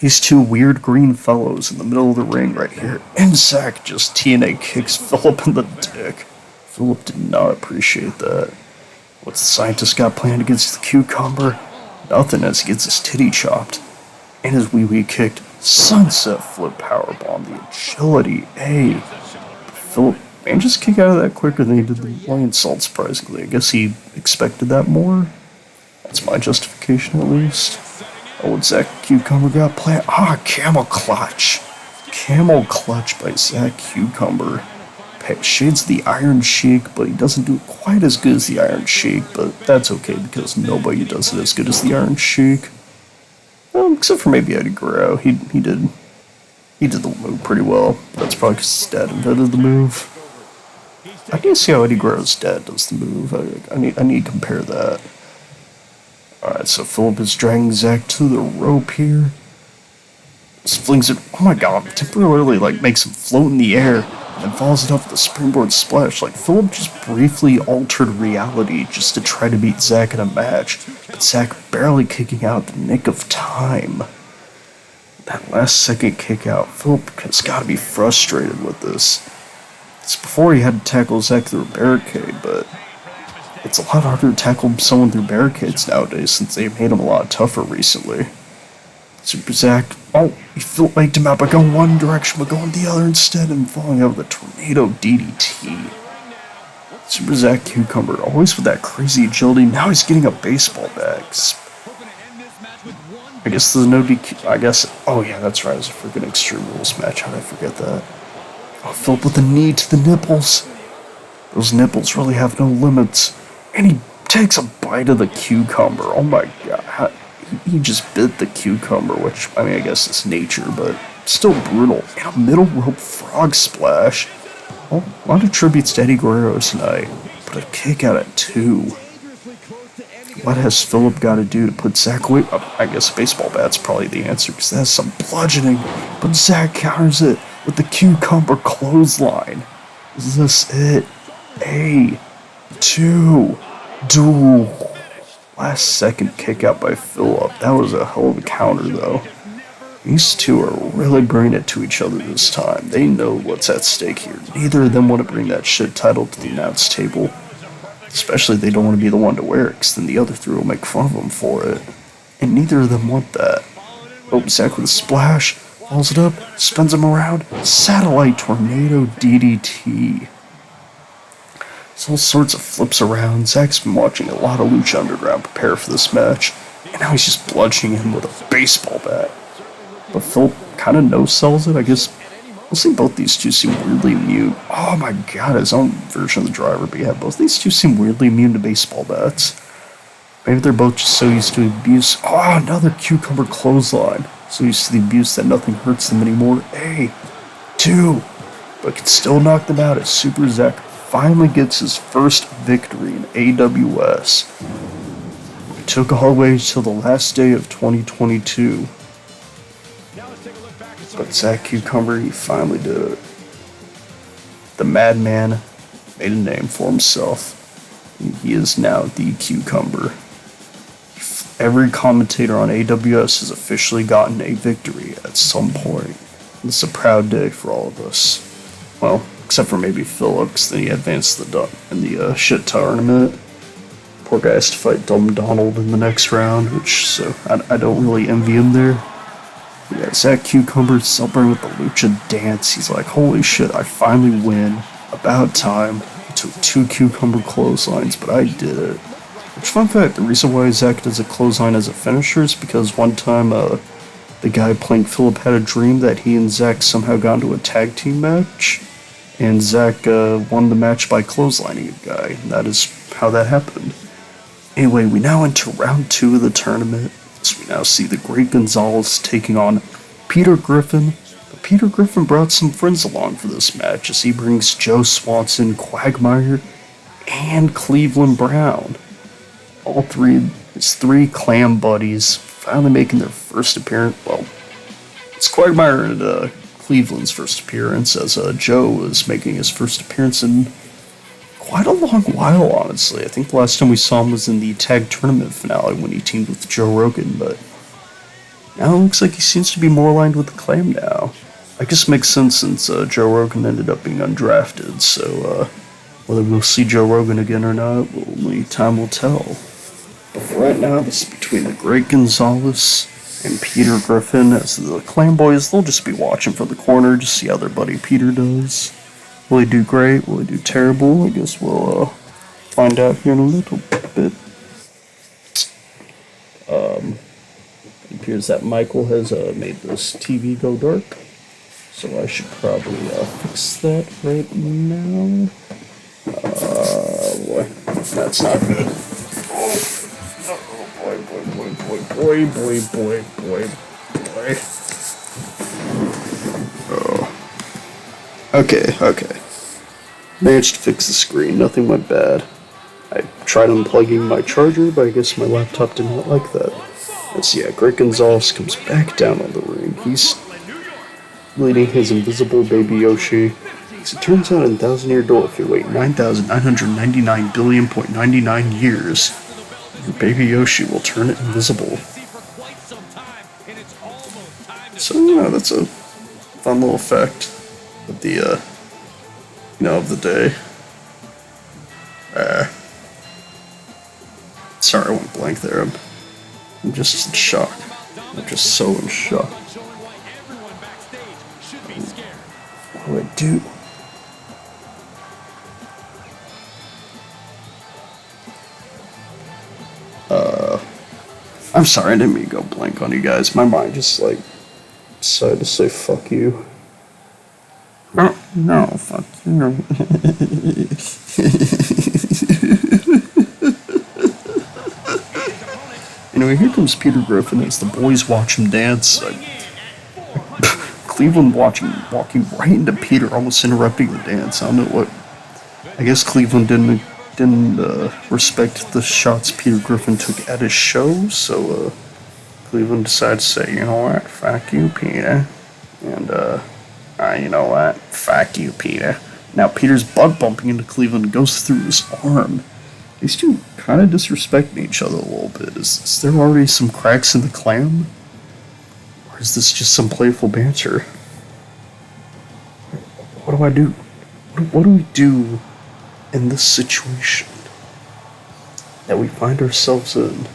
These two weird green fellows in the middle of the ring right here, and Zach just TNA kicks Philip in the dick. Philip did not appreciate that. What's the scientist got planned against the Cucumber? Nothing, as he gets his titty chopped. And his wee kicked sunset flip powerbomb. The agility, hey. Philip man just kick out of that quicker than he did the lion salt, surprisingly. I guess he expected that more. That's my justification, at least. Oh, and Zach Cucumber got planned. Camel clutch. Camel clutch by Zach Cucumber. Shades the Iron Sheik, but he doesn't do it quite as good as the Iron Sheik, but that's okay because nobody does it as good as the Iron Sheik. Except for maybe Eddie Guerrero. He did the move pretty well. That's probably because his dad invented the move. I need to see how Eddie Guerrero's dad does the move. I need to compare that. Alright, so Philip is dragging Zach to the rope here. Just flings it. Oh my god, temporarily makes him float in the air and follows it up with a springboard splash. Philip just briefly altered reality just to try to beat Zach in a match, but Zach barely kicking out the nick of time. That last second kick out, Philip has got to be frustrated with this. It's before he had to tackle Zach through a barricade, but it's a lot harder to tackle someone through barricades nowadays since they've made him a lot tougher recently. Super Zach, he faked him out by going one direction but going the other instead and falling out with a tornado DDT. Super Zach Cucumber, always with that crazy agility. Now he's getting a baseball bat. I guess there's no DQ. Oh yeah, that's right. It was a freaking Extreme Rules match. How did I forget that? Oh, Philip with the knee to the nipples. Those nipples really have no limits. And he takes a bite of the cucumber. Oh my god. He just bit the cucumber, which, I guess it's nature, but still brutal. And a middle rope frog splash. Well, a lot of tributes to Eddie Guerrero tonight, but a kick out at 2. What has Philip got to do to put Zach away? I guess baseball bat's probably the answer, because that's some bludgeoning, but Zach counters it with the cucumber clothesline. Is this it? A, 2, do. Last second kick out by Philip. That was a hell of a counter, though. These two are really bringing it to each other this time. They know what's at stake here. Neither of them want to bring that shit title to the announce table. Especially they don't want to be the one to wear it, because then the other three will make fun of them for it. And neither of them want that. Oh, Zach with a splash. Falls it up. Spins him around. Satellite tornado DDT. There's all sorts of flips around. Zach's been watching a lot of Lucha Underground prepare for this match, and now he's just bludgeoning him with a baseball bat. But Philip kind of no-sells it, I guess. We'll see both these two seem weirdly immune. Oh my god, his own version of the driver, but yeah, both these two seem weirdly immune to baseball bats. Maybe they're both just so used to abuse. Oh, another cucumber clothesline. So used to the abuse that nothing hurts them anymore. A, 2, but can still knock them out as Super Zach finally gets his first victory in AWS. It took all the way till the last day of 2022. But Zach Cucumber, he finally did it. The madman made a name for himself. He is now the Cucumber. Every commentator on AWS has officially gotten a victory at some point. It's a proud day for all of us. Well, except for maybe Phillips, then he advanced in the shit tournament. Poor guy has to fight Dumb Donald in the next round, so I don't really envy him there. Yeah, Zach Cucumber celebrating with the Lucha dance. He's like, holy shit, I finally win. About time. It took 2 cucumber clotheslines, but I did it. Which, fun fact, the reason why Zach does a clothesline as a finisher is because one time, the guy playing Philip had a dream that he and Zach somehow got into a tag team match, and Zach won the match by clotheslining a guy, and that is how that happened. Anyway, we now enter round 2 of the tournament. So we now see the Great Gonzalez taking on Peter Griffin. But Peter Griffin brought some friends along for this match as he brings Joe Swanson, Quagmire, and Cleveland Brown. All three, his 3 clan buddies, finally making their first appearance. Well, it's Quagmire and Cleveland's first appearance, as Joe is making his first appearance in quite a long while, honestly. I think the last time we saw him was in the tag tournament finale when he teamed with Joe Rogan, but now it looks like he seems to be more aligned with the Clan now. I guess it makes sense since Joe Rogan ended up being undrafted, so whether we'll see Joe Rogan again or not, only time will tell. But for right now, this is between the Great Gonzalez And Peter Griffin as the Clan Boys, they'll just be watching from the corner, just see how their buddy Peter does. Will he do great? Will he do terrible? I guess we'll find out here in a little bit. It appears that Michael has made this TV go dark, so I should probably fix that right now. Boy, that's not good. Oh boy. Oh. Okay. Managed to fix the screen, nothing went bad. I tried unplugging my charger, but I guess my laptop did not like that. Let's see, Greg Gonzalez comes back down on the ring. He's leading his invisible baby Yoshi. As it turns out in 1,000-year door, if you wait 9,999 years, your baby Yoshi will turn invisible. So, that's a fun little fact of the, of the day. Sorry, I went blank there. I'm just in shock. I'm just so in shock. What do I do? I'm sorry, I didn't mean to go blank on you guys. My mind just, decided to say fuck you. No, fuck you. Anyway, here comes Peter Griffin as the boys watch him dance. Cleveland walking right into Peter, almost interrupting the dance. I don't know what. I guess Cleveland didn't respect the shots Peter Griffin took at his show, so Cleveland decided to say, you know what, fuck you, Peter, and you know what, fuck you, Peter. Now Peter's butt bumping into Cleveland and goes through his arm. These two kind of disrespecting each other a little bit. Is there already some cracks in the clan? Or is this just some playful banter? What do I do? What do we do in this situation that we find ourselves in?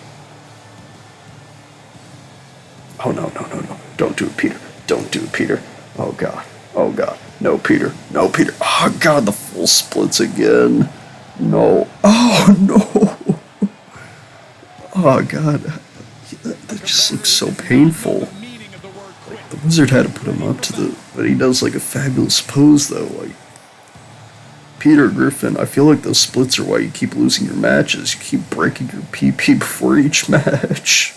Oh, no. Don't do it, Peter. Don't do it, Peter. Oh, God. No, Peter. Oh, God, the full splits again. No. Oh, no. Oh, God. That just looks so painful. The wizard had to put him up to but he does, a fabulous pose, though. Peter Griffin, I feel like those splits are why you keep losing your matches. You keep breaking your PP before each match.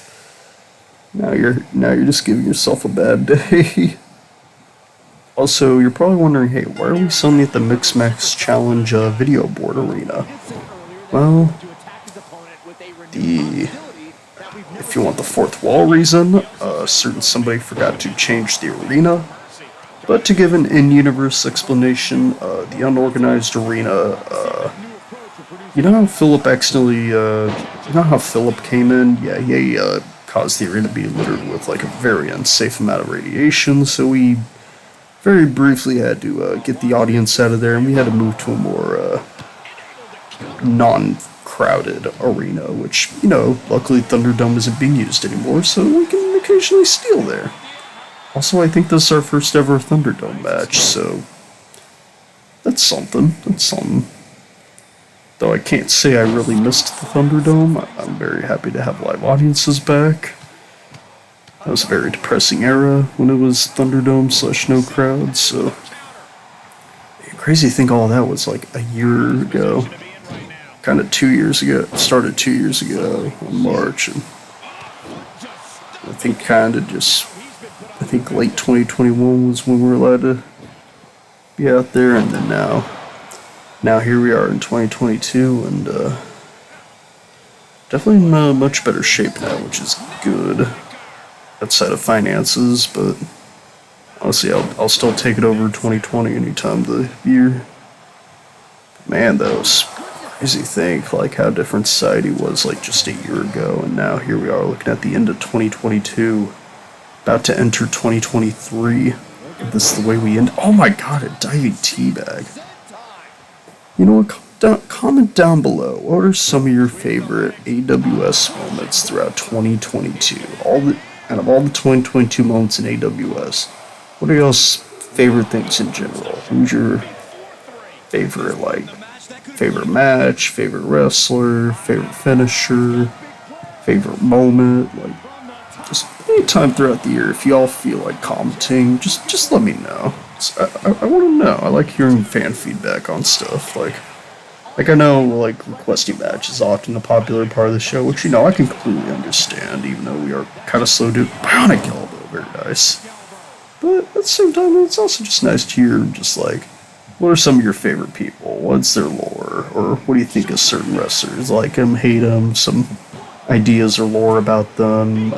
Now you're just giving yourself a bad day. Also, you're probably wondering, hey, why are we suddenly at the Mix Max Challenge video board arena? Well, if you want the fourth wall reason, a certain somebody forgot to change the arena. But to give an in-universe explanation, the Unorganized arena, you know how Philip came in? Yeah, he caused the arena to be littered with, a very unsafe amount of radiation, so we very briefly had to get the audience out of there, and we had to move to a more non-crowded arena, which, luckily Thunderdome isn't being used anymore, so we can occasionally steal there. Also, I think this is our first ever Thunderdome match, so that's something. Though I can't say I really missed the Thunderdome, I'm very happy to have live audiences back. That was a very depressing era when it was Thunderdome / no crowd, so crazy to think all that was a year ago. Kind of 2 years ago. It started 2 years ago in March, and I think late 2021 was when we were allowed to be out there, and then now here we are in 2022, and definitely in a much better shape now, which is good. Outside of finances, but honestly, I'll still take it over 2020 anytime of the year. Man, that was crazy to think, how different society was, just a year ago, and now here we are looking at the end of 2022, about to enter 2023. If this is the way we end. Oh my God, a diving teabag. You know what? Comment down below. What are some of your favorite AWS moments throughout 2022? out of all the 2022 moments in AWS, what are y'all's favorite things in general? Who's your favorite, like, favorite match, favorite wrestler, favorite finisher, favorite moment? Like, just any time throughout the year, if y'all feel like commenting, just let me know. I want to know. I like hearing fan feedback on stuff. Like I know, like, requesting matches is often a popular part of the show, which, I can completely understand, even though we are kind of slow to bionic elbow, very nice. But at the same time, it's also just nice to hear, just like, what are some of your favorite people? What's their lore? Or what do you think of certain wrestlers? Like them, hate them, some ideas or lore about them.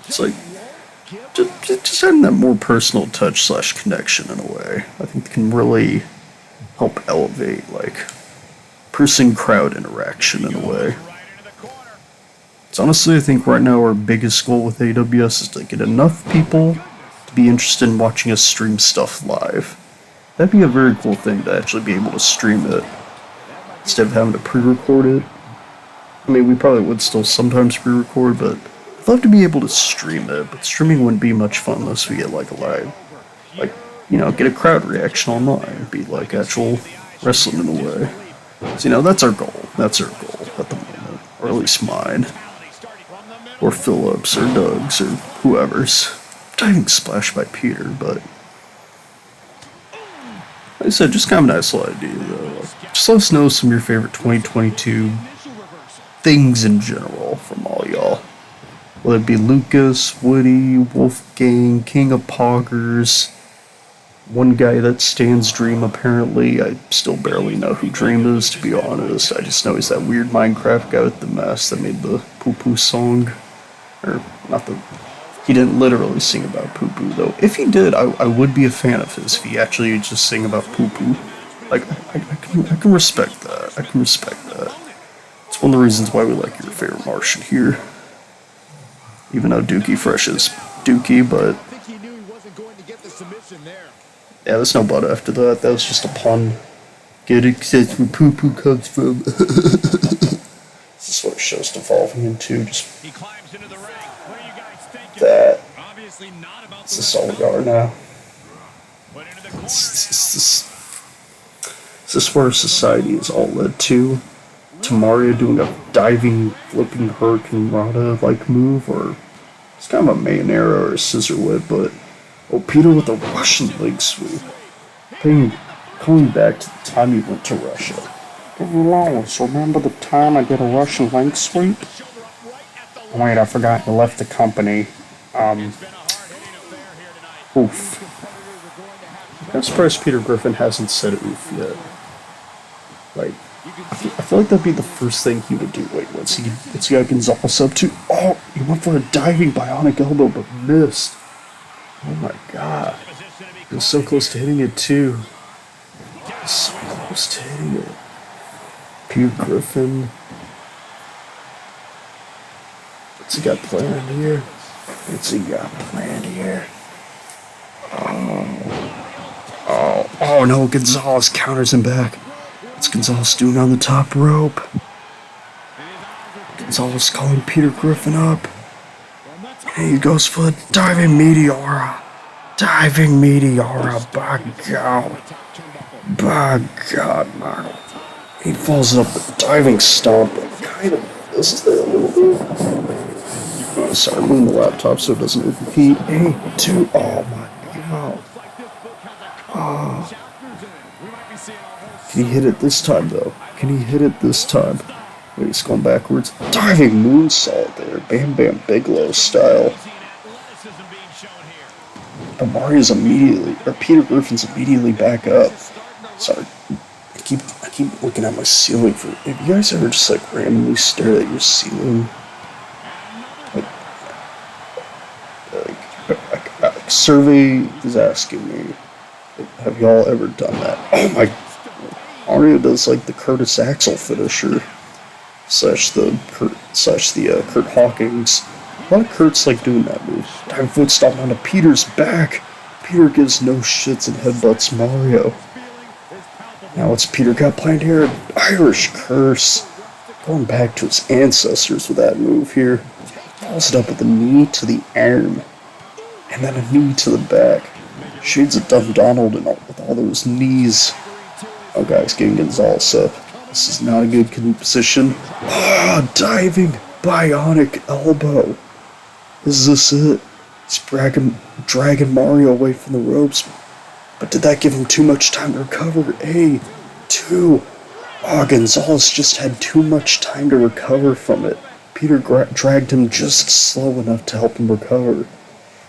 It's like, just having that more personal touch / connection in a way, I think can really help elevate, like, person-crowd interaction in a way. So honestly, I think right now our biggest goal with AWS is to get enough people to be interested in watching us stream stuff live. That'd be a very cool thing to actually be able to stream it instead of having to pre-record it. I mean, we probably would still sometimes pre-record, but I'd love to be able to stream it, but streaming wouldn't be much fun unless we get, like, a live, like, get a crowd reaction online. It'd be like actual wrestling in a way. So, that's our goal. That's our goal at the moment. Or at least mine. Or Phillips, or Doug's, or whoever's. Diving splash by Peter, but like I said, just kind of a nice little idea, though. Like, just let us know some of your favorite 2022 things in general from all y'all. Whether it be Lucas, Woody, Wolfgang, King of Poggers, one guy that stands Dream, apparently. I still barely know who Dream is, to be honest. I just know he's that weird Minecraft guy with the mask that made the poo-poo song. Or, not the... He didn't literally sing about poo-poo, though. If he did, I would be a fan of his if he actually just sang about poo-poo. Like, I can respect that. I can respect that. It's one of the reasons why we like your favorite Martian here. Even though Dookie Fresh is Dookie, but... Yeah, there's no but after that. That was just a pun. Get excited where poo-poo comes from. This is what show's devolving into. Just that. It's the Soligar now. Is this where society is all led to? To Mario doing a diving, flipping Hurricane Rana-like move? Or it's kind of a Mayonnaise or a Scissor Whip, but... Oh, Peter with a Russian leg sweep. Coming back to the time you went to Russia. Lois, remember the time I did a Russian leg sweep? Wait, I forgot you left the company. Oof. I'm surprised Peter Griffin hasn't said oof yet. Like, I feel like that'd be the first thing he would do. Wait, what's he got Gonzalez up to? Oh, he went for a diving bionic elbow, but missed. Oh my god. He was so close to hitting it, too. So close to hitting it. Peter Griffin. What's he got planned here? What's he got planned here? Oh no, Gonzalez counters him back. What's Gonzalez doing on the top rope? Gonzalez calling Peter Griffin up. And he goes for the diving Meteora. Diving Meteora, by God. By God, man. He falls up with diving stomp, but kind of missed it a little bit. Oh, sorry, moving the laptop so it doesn't overheat. 8, 2, oh my God. Oh. Can he hit it this time, though? Can he hit it this time? Wait, he's going backwards. Diving moonsault there. Bam Bam Bigelow style. But Mario's immediately, or Peter Griffin's immediately back up. Sorry. I keep looking at my ceiling for... Have you guys ever just, like, randomly stared at your ceiling? Like Survey is asking me, have y'all ever done that? Oh my... Mario does, like, the Curtis Axel finisher. Slash the Kurt Hawkins. A lot of Kurt's like doing that move. Diving foot stomp onto Peter's back. Peter gives no shits and headbutts Mario. Now what's Peter got planned here? Irish curse. Going back to his ancestors with that move here. Follows it up with a knee to the arm, and then a knee to the back. Shades of Dumb Donald and with all those knees. Oh, guys, getting Gonzalez up. This is not a good position. Ah, diving bionic elbow. Is this it? He's dragging Mario away from the ropes. But did that give him too much time to recover? Two. Oh, Gonzalez just had too much time to recover from it. Peter dragged him just slow enough to help him recover.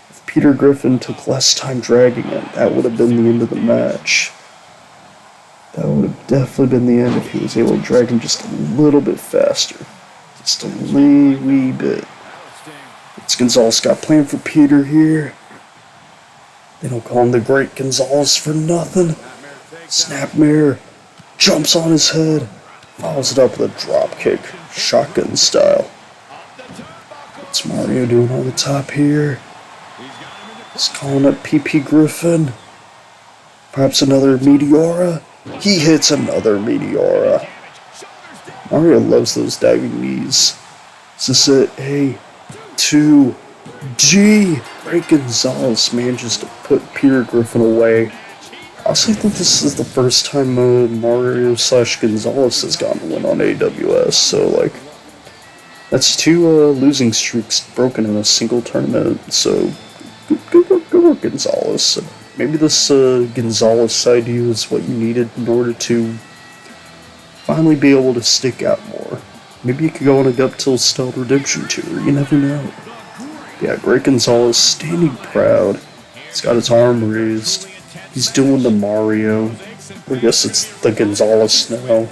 If Peter Griffin took less time dragging him, that would have been the end of the match. That would have definitely been the end if he was able to drag him just a little bit faster. Just a wee bit. It's Gonzalez got planned for Peter here. They don't call him the Great Gonzalez for nothing. Snapmare jumps on his head, follows it up with a drop kick, shotgun style. What's Mario doing on the top here? He's calling up PP Griffin. Perhaps another Meteora. He hits another Meteora. Mario loves those diving knees. Is this it? A2 G. Great Gonzalez manages to put Peter Griffin away. I also think this is the first time Mario/Gonzalez has gotten a win on AWS, so like that's two losing streaks broken in a single tournament. So go Gonzalez. Maybe this Gonzalez side to you is what you needed in order to finally be able to stick out more. Maybe you could go on a Gut Till style redemption tour. You never know. Yeah, Great Gonzalez standing proud. He's got his arm raised. He's doing the Mario. I guess it's the Gonzalez now.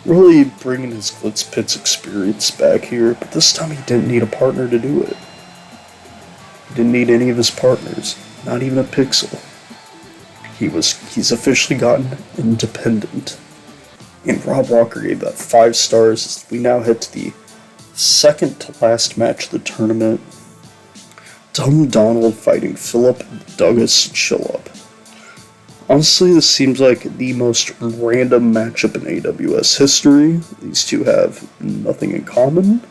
Really bringing his Glitz Pits experience back here, but this time he didn't need a partner to do it. He didn't need any of his partners, not even a Pixel. He's officially gotten independent. And Rob Walker gave that 5 stars. We now head to the second to last match of the tournament. Dumb Donald fighting Philip Douglas Chillup. Honestly, this seems like the most random matchup in AWS history. These two have nothing in common.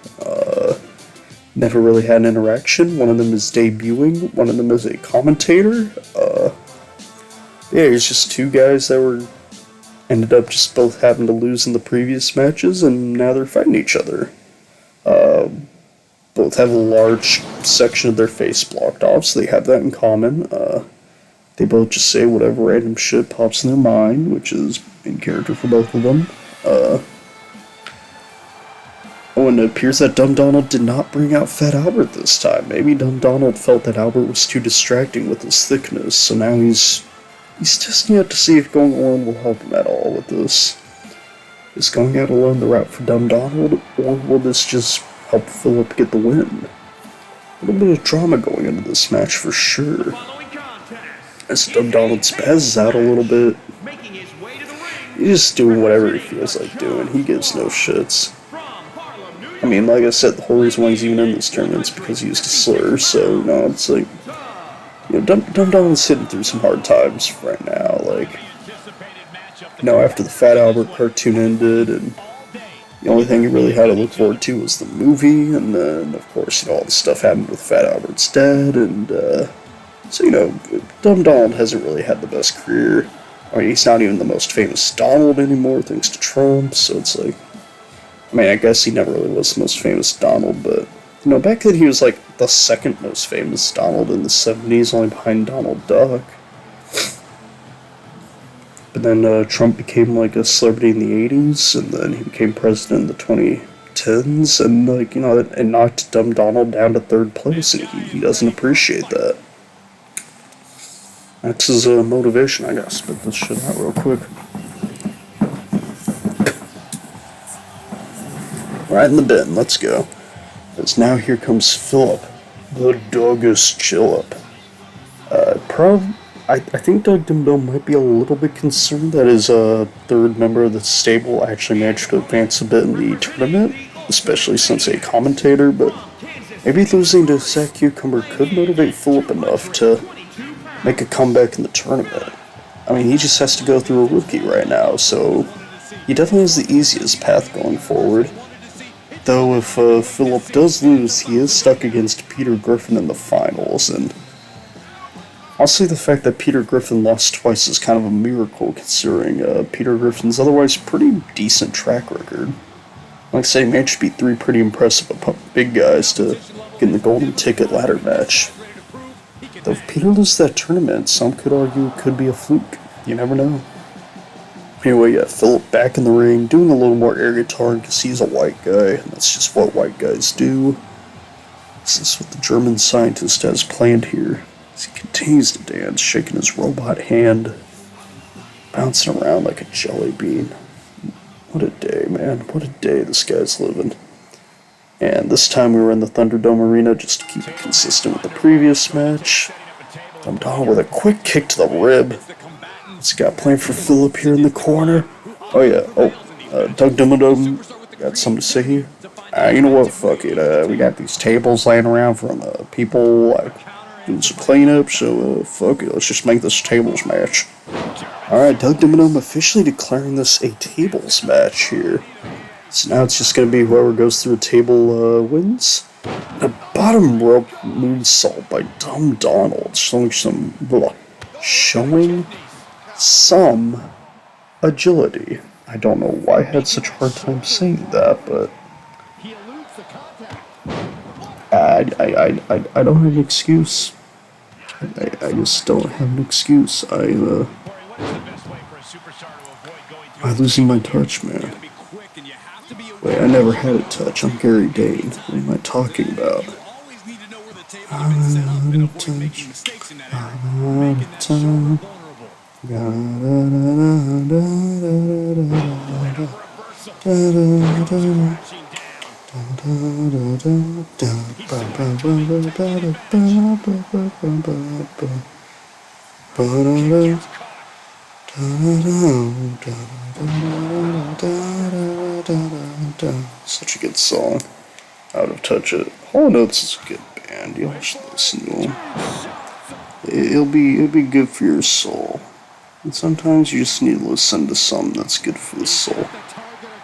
Never really had an interaction. One of them is debuting. One of them is a commentator. Yeah, it's just two guys that ended up just both having to lose in the previous matches, and now they're fighting each other. Both have a large section of their face blocked off, so they have that in common. They both just say whatever random shit pops in their mind, which is in character for both of them. And it appears that Dumb Donald did not bring out Fat Albert this time. Maybe Dumb Donald felt that Albert was too distracting with his thickness, so now he's testing out to see if going alone will help him at all with this. Is going out alone the route for Dumb Donald, or will this just help Philip get the win? A little bit of drama going into this match for sure. As Dumb Donald spazzes out a little bit, he's just doing whatever he feels like doing. He gives no shits. I mean, like I said, the whole reason why he's even in this tournament is because he used a slur, so no, it's like, you know, Dumb Donald's sitting through some hard times right now, like, you know, after the Fat Albert cartoon ended, and the only thing he really had to look forward to was the movie, and then, of course, you know, all the stuff happened with Fat Albert's dead, and, so, you know, Dumb Donald hasn't really had the best career. I mean, he's not even the most famous Donald anymore, thanks to Trump, so it's like, I mean, I guess he never really was the most famous Donald, but, you know, back then he was, like, the second most famous Donald in the 70s, only behind Donald Duck. But then Trump became, like, a celebrity in the 80s, and then he became president in the 2010s, and, like, you know, it knocked Dumb Donald down to 3rd place, and he doesn't appreciate that. That's his motivation. I gotta spit this shit out real quick. Right in the bin, let's go. Because now here comes Philip, the Douglas Chillup. I think Doug Dimbo might be a little bit concerned that his third member of the stable actually managed to advance a bit in the tournament, especially since a commentator, but maybe losing to Zach Cucumber could motivate Philip enough to make a comeback in the tournament. I mean, he just has to go through a rookie right now, so he definitely has the easiest path going forward. though, if Philip does lose, he is stuck against Peter Griffin in the finals, and honestly, the fact that Peter Griffin lost twice is kind of a miracle considering Peter Griffin's otherwise pretty decent track record. Like I say, he managed to beat three pretty impressive big guys to get in the golden ticket ladder match. Though if Peter loses that tournament, some could argue it could be a fluke. You never know. Anyway, yeah, Philip back in the ring, doing a little more air guitar because he's a white guy, and that's just what white guys do. This is what the German scientist has planned here. As he continues to dance, shaking his robot hand, bouncing around like a jelly bean. What a day, man. What a day this guy's living. And this time we were in the Thunderdome Arena just to keep it consistent with the previous match. Donald with a quick kick to the rib. What's he got planned for Philip here in the corner? Oh yeah, Doug Dimmadome got something to say here. You know what, fuck it, we got these tables laying around from people doing some cleanup, so fuck it, let's just make this a tables match. Alright, Doug Dimmadome officially declaring this a tables match here. So now it's just going to be whoever goes through a table wins. A bottom rope moonsault by Dumb Donald, showing some agility. I don't know why I had such a hard time saying that, but I don't have an excuse. I just don't have an excuse. I'm losing my touch, man. Wait, I never had a touch. I'm Gary Dane. What am I talking about? I'm out of touch. I'm out of time. Such a good song. Out of touch it. Oh no, this is a good band. Y'all should listen to them. It'll be good for your soul. And sometimes you just need to listen to something that's good for the soul.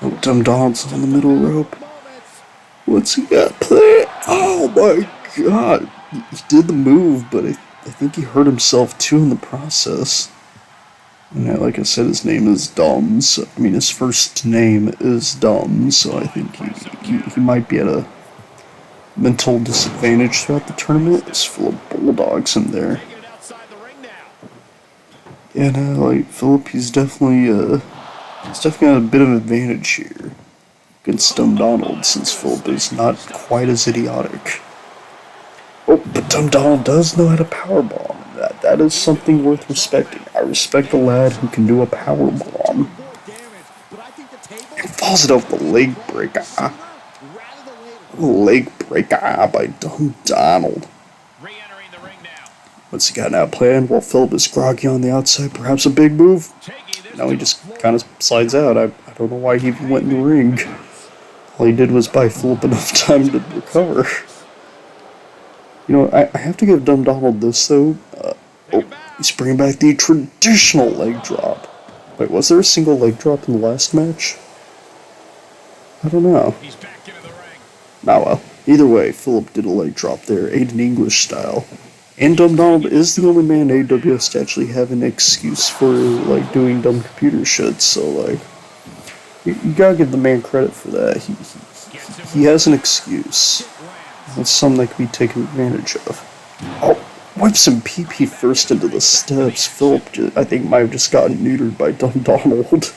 Oh, Dumb Donald's on the middle rope. What's he got planned? Oh my god. He did the move, but I think he hurt himself too in the process. And like I said, his name is Dumb, so, I mean, his first name is Dumb, so I think he might be at a mental disadvantage throughout the tournament. It's full of bulldogs in there. Yeah, no, like, Philip, he's definitely got a bit of an advantage here against Dumb Donald, since Philip is not quite as idiotic. Oh, but Dumb Donald does know how to powerbomb. That is something worth respecting. I respect a lad who can do a powerbomb. And falls it off the leg breaker. Leg breaker by Dumb Donald. What's he got now planned? While Philip is groggy on the outside, perhaps a big move? Now he just kind of slides out. I don't know why he even went in the ring. All he did was buy Philip enough time to recover. You know, I have to give Dumb Donald this, though. He's bringing back the traditional leg drop. Wait, was there a single leg drop in the last match? I don't know. Nah, well. Either way, Philip did a leg drop there, Aiden English style. And Dumb Donald is the only man in AWS to actually have an excuse for, like, doing dumb computer shit, so, like, you gotta give the man credit for that. He has an excuse. That's something that can be taken advantage of. Oh, wipes him PP first into the steps. Philip, I think, might have just gotten neutered by Dumb Donald.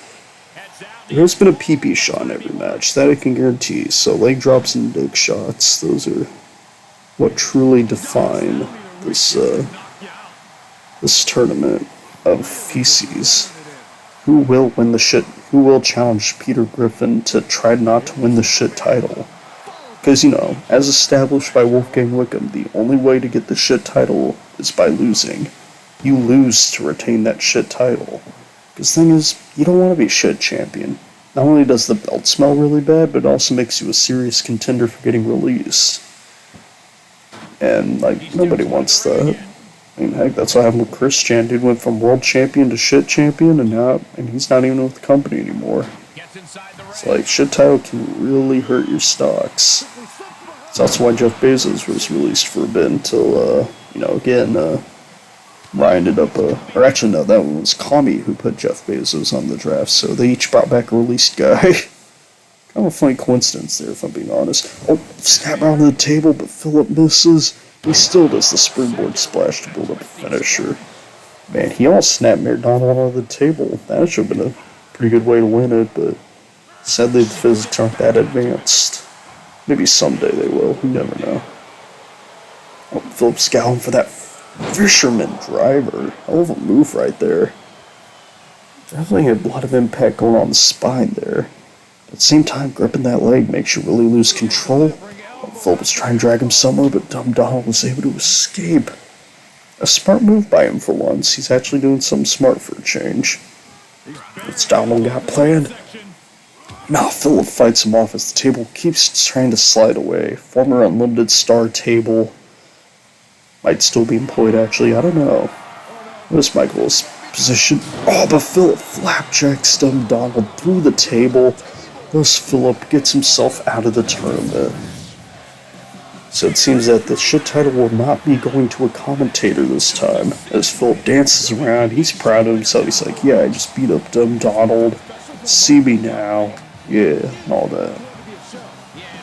There's been a PP shot in every match, that I can guarantee. So leg drops and dick shots, those are what truly define this tournament of feces. Who will win the shit? Who will challenge Peter Griffin to try not to win the shit title? Because, you know, as established by Wolfgang Wickham, the only way to get the shit title is by losing. You lose to retain that shit title. Because the thing is, you don't want to be shit champion. Not only does the belt smell really bad, but it also makes you a serious contender for getting released. And, like, nobody wants that. I mean, heck, that's what happened with Chris Chan. Dude went from world champion to shit champion, and now, and he's not even with the company anymore. It's like, shit title can really hurt your stocks. So that's why Jeff Bezos was released for a bit until, again, Ryan ended up, or actually no, that one was Kami who put Jeff Bezos on the draft, so they each brought back a released guy. Kind of a funny coincidence there, if I'm being honest. Oh, snap around the table, but Phillip misses. He still does the springboard splash to build up a finisher. Man, he almost snapped McDonald out of the table. That should have been a pretty good way to win it, but sadly the physics aren't that advanced. Maybe someday they will, you never know. Oh, Phillip scowling for that fisherman driver. Hell of a move right there. Definitely had a lot of impact going on the spine there. At the same time, gripping that leg makes you really lose control. Phillip was trying to drag him somewhere, but Dumb Donald was able to escape. A smart move by him for once. He's actually doing something smart for a change. What's Donald got planned? Nah, Phillip fights him off as the table keeps trying to slide away. Former Unlimited Star table. Might still be employed, actually. I don't know. This Michael's position. Oh, but Phillip flapjacks Dumb Donald through the table. Thus, Phillip gets himself out of the tournament. So it seems that the shit title will not be going to a commentator this time. As Phillip dances around, he's proud of himself. He's like, yeah, I just beat up Dumb Donald. See me now. Yeah, and all that.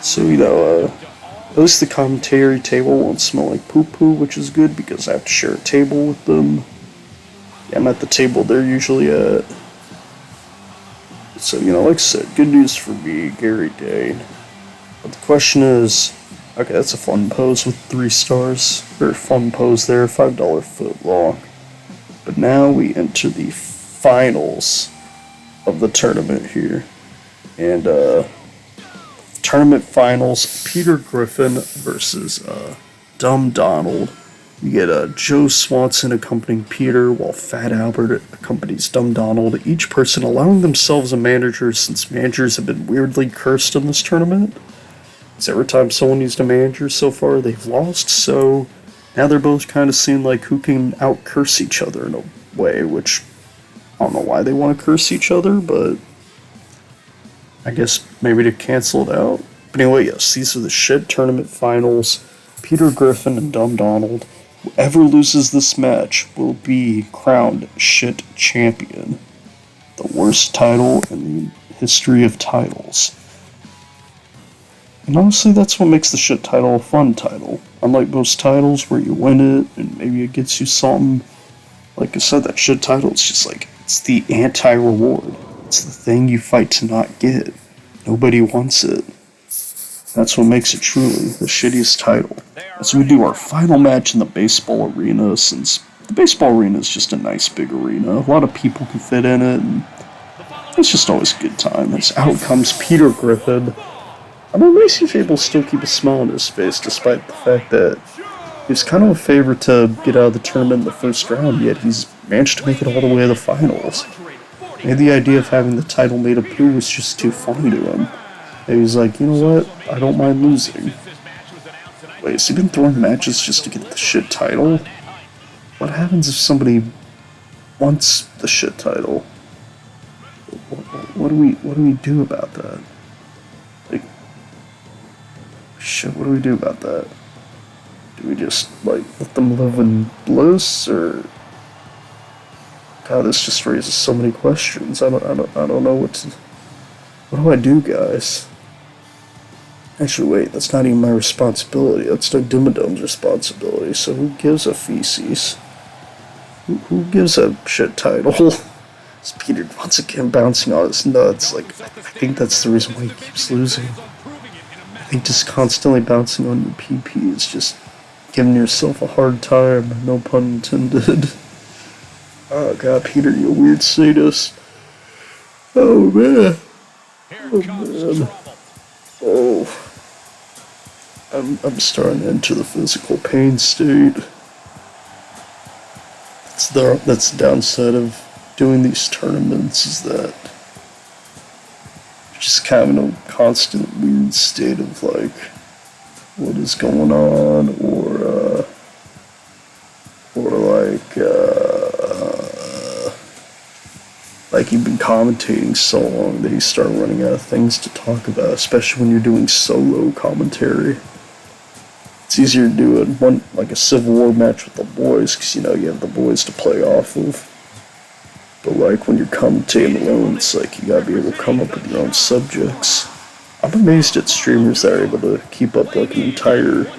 So, at least the commentary table won't smell like poo-poo, which is good because I have to share a table with them. Yeah, I'm at the table they're usually at. So, like I said, good news for me, Gary Dane. But the question is, okay, that's a fun pose with 3 stars. Very fun pose there, $5 foot long. But now we enter the finals of the tournament here. And, tournament finals, Peter Griffin versus, Dumb Donald. You get, Joe Swanson accompanying Peter, while Fat Albert accompanies Dumb Donald, each person allowing themselves a manager since managers have been weirdly cursed in this tournament. Because every time someone used a manager so far, they've lost, so now they're both kind of seeing like who can out-curse each other in a way, which I don't know why they want to curse each other, but I guess maybe to cancel it out. But anyway, yes, these are the shit tournament finals. Peter Griffin and Dumb Donald. Whoever loses this match will be crowned shit champion. The worst title in the history of titles. And honestly, that's what makes the shit title a fun title. Unlike most titles where you win it and maybe it gets you something. Like I said, that shit title, it's just like, it's the anti-reward. It's the thing you fight to not get. Nobody wants it. That's what makes it truly the shittiest title. As we do our final match in the baseball arena, since the baseball arena is just a nice big arena. A lot of people can fit in it, and it's just always a good time. As out comes Peter Griffin. I mean, makes you able to still keep a smile on his face, despite the fact that he was kind of a favorite to get out of the tournament in the first round, yet he's managed to make it all the way to the finals. Maybe the idea of having the title made of poo was just too funny to him. Maybe he's like, you know what, I don't mind losing. Wait, has he been throwing matches just to get the shit title? What happens if somebody wants the shit title? What do we do about that? Like, shit, what do we do about that? Do we just, like, let them live in bliss, or... God, this just raises so many questions. I don't know what to... What do I do, guys? Actually, wait, that's not even my responsibility. That's Doug Dimmadome's responsibility, so who gives a feces? Who gives a shit title? It's Peter once again bouncing on his nuts. Like, I think that's the reason why he keeps losing. I think just constantly bouncing on your PP is just giving yourself a hard time, no pun intended. Oh god, Peter, you weird sadist. Oh man. Oh man. Oh. I'm starting to enter the physical pain state. That's the downside of doing these tournaments, is that you're just kind of in a constant weird state of like, what is going on, or like like you've been commentating so long that you start running out of things to talk about, especially when you're doing solo commentary. It's easier to do like a Civil War match with the boys, because you have the boys to play off of. But like when you're commentating alone, it's like you gotta be able to come up with your own subjects. I'm amazed at streamers that are able to keep up like an entire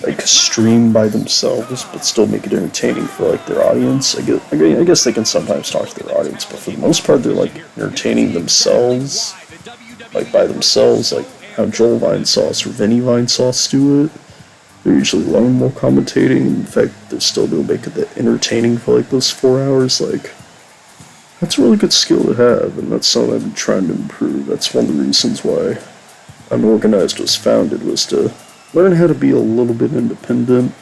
like stream by themselves, but still make it entertaining for like their audience. I guess they can sometimes talk to their audience, but for the most part, they're like entertaining themselves, like by themselves, like how Joel Vinesauce or Vinny Vinesauce do it. They're usually learning more commentating. In fact, they're still able to make it entertaining for like those 4 hours. Like, that's a really good skill to have, and that's something I've been trying to improve. That's one of the reasons why Unorganized was founded, was to learn how to be a little bit independent.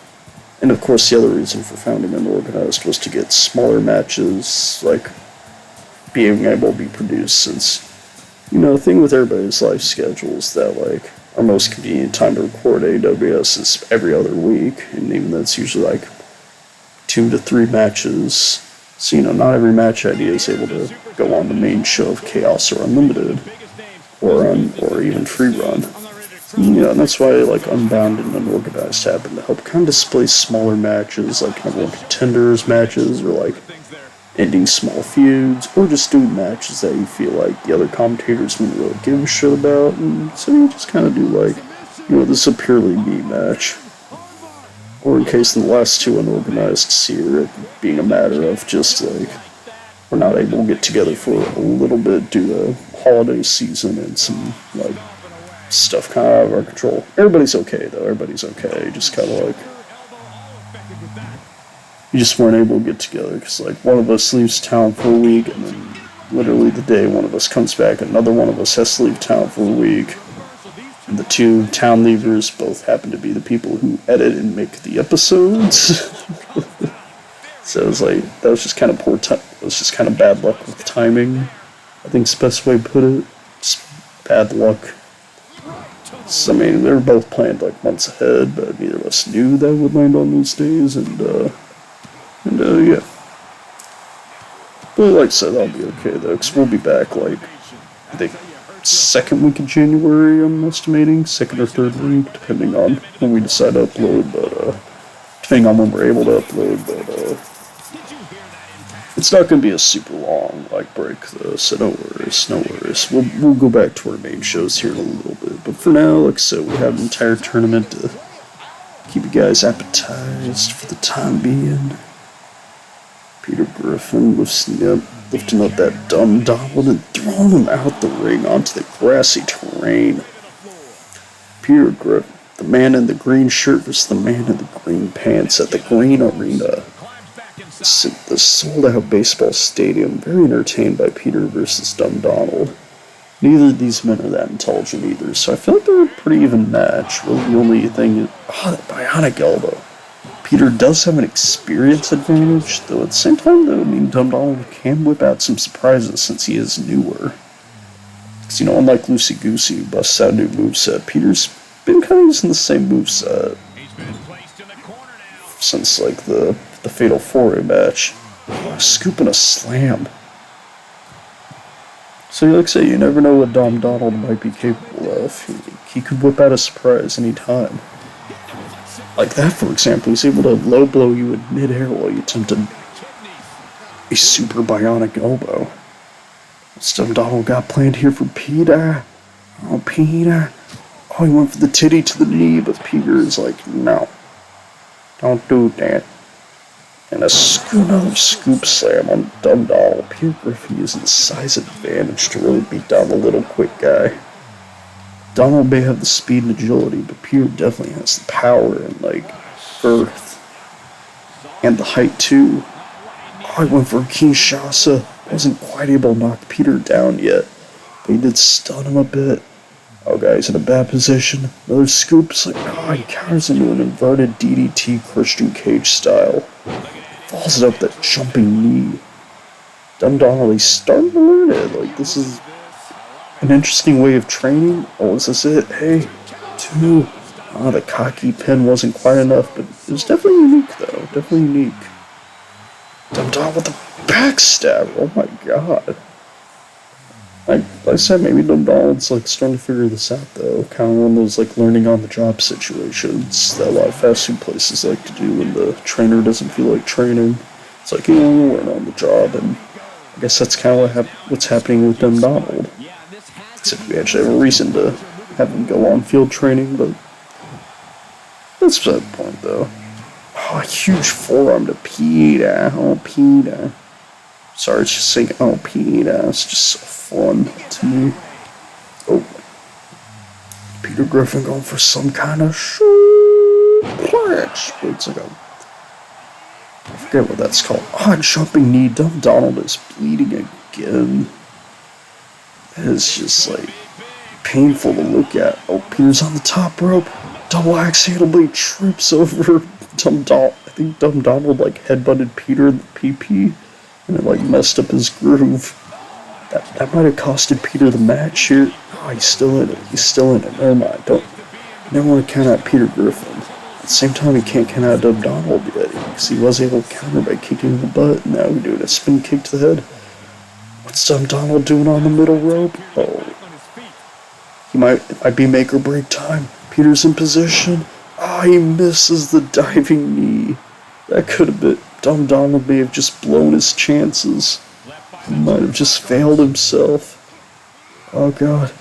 And of course, the other reason for founding Unorganized was to get smaller matches, like, being able to be produced, since, the thing with everybody's life schedule is that, like, our most convenient time to record AWS is every other week, and even that's usually, like, 2 to 3 matches. So, not every match idea is able to go on the main show of Chaos or Unlimited, or even Free Run. And that's why, like, Unbound and Unorganized happen to help kind of display smaller matches, like number one contenders matches, or like ending small feuds, or just doing matches that you feel like the other commentators wouldn't really give a shit about, and so you just kind of do like, this is a purely me match. Or in case the last 2 Unorganized here, it being a matter of just like, we're not able to get together for a little bit due to holiday season and some like stuff kind of out of our control. Everybody's okay though, everybody's okay, just kind of like, you just weren't able to get together, because like one of us leaves town for a week, and then literally the day one of us comes back, another one of us has to leave town for a week. And the 2 town leavers both happen to be the people who edit and make the episodes. So it was like, that was just kind of it was just kind of bad luck with timing. I think it's the best way to put it. Just bad luck. So, I mean, they were both planned like months ahead, but neither of us knew that would land on those days, and yeah. But like I said, that'll be okay though, because we'll be back like, I think, 2nd week of January, I'm estimating, 2nd or 3rd week, depending on when we decide to upload, but, depending on when we're able to upload, but, it's not going to be a super long, like, break though, so no worries. We'll go back to our main shows here in a little bit, but for now, like I said, we have an entire tournament to keep you guys appetized for the time being. Peter Griffin lifting up that dumb Donald and throwing him out the ring onto the grassy terrain. Peter Griffin, the man in the green shirt versus the man in the green pants at the Green Arena. The sold-out baseball stadium, very entertained by Peter versus Dumb Donald. Neither of these men are that intelligent either, so I feel like they're a pretty even match. Really, the only thing is, that bionic elbow. Peter does have an experience advantage, though at the same time, though, I mean, Dumb Donald can whip out some surprises since he is newer. Because, unlike Loosey Goosey, who busts out a new moveset, Peter's been kind of using the same moveset since, like, the Fatal 4-Way match. Scoop and a slam. So, like I say, you never know what Dumb Donald might be capable of. He could whip out a surprise anytime. Like that, for example, he's able to low blow you in midair while you attempt a super bionic elbow. What's Dumb Donald got planned here for Peter? Oh, Peter. Oh, he went for the titty to the knee, but Peter is like, no. Don't do that. And another scoop slam on Dumb Donald. Peter Griffin using the size advantage to really beat down the little quick guy. Donald may have the speed and agility, but Peter definitely has the power and, like, girth. And the height, too. Oh, I went for a Kinshasa. Wasn't quite able to knock Peter down yet, but he did stun him a bit. Oh, guy's in a bad position. Another scoop. It's like, he counters into an inverted DDT Christian Cage style. Falls it up that jumping knee. Dumb Donald, he's starting to learn it. Like, this is an interesting way of training. Oh, is this it? Hey, 2. The cocky pin wasn't quite enough, but it was definitely unique, though. Definitely unique. Dumb Donald with backstab. Oh my god. I said maybe Dumb Donald's like starting to figure this out though. Kind of one of those like learning on the job situations that a lot of fast food places like to do when the trainer doesn't feel like training. It's like, we'll learn on the job, and I guess that's kind of what's happening with Dumb Donald. Except we actually have a reason to have him go on field training, but that's beside the point though. Oh, a huge forearm to Peter. Oh, Peter. Sorry, it's just saying, oh, Peter. It's just so fun to me. Oh. Peter Griffin going for some kind of suplex. It's like I forget what that's called. Oh, jumping knee. Dumb Donald is bleeding again. That is just like painful to look at. Oh, Peter's on the top rope. Double axe handle, but he trips over Dumb Donald. I think Dumb Donald like headbutted Peter in the PP, and it like messed up his groove. That might have costed Peter the match here. Oh, he's still in it. He's still in it. Never mind. Never want to count out Peter Griffin. At the same time, he can't count out Dumb Donald yet, because he was able to counter by kicking in the butt. And now we're doing a spin kick to the head. What's Dumb Donald doing on the middle rope? Oh, he might be make or break time. Peter's in position. Oh, he misses the diving knee. That could have been... Dumb Donald may have just blown his chances. He might have just failed himself. Oh, God.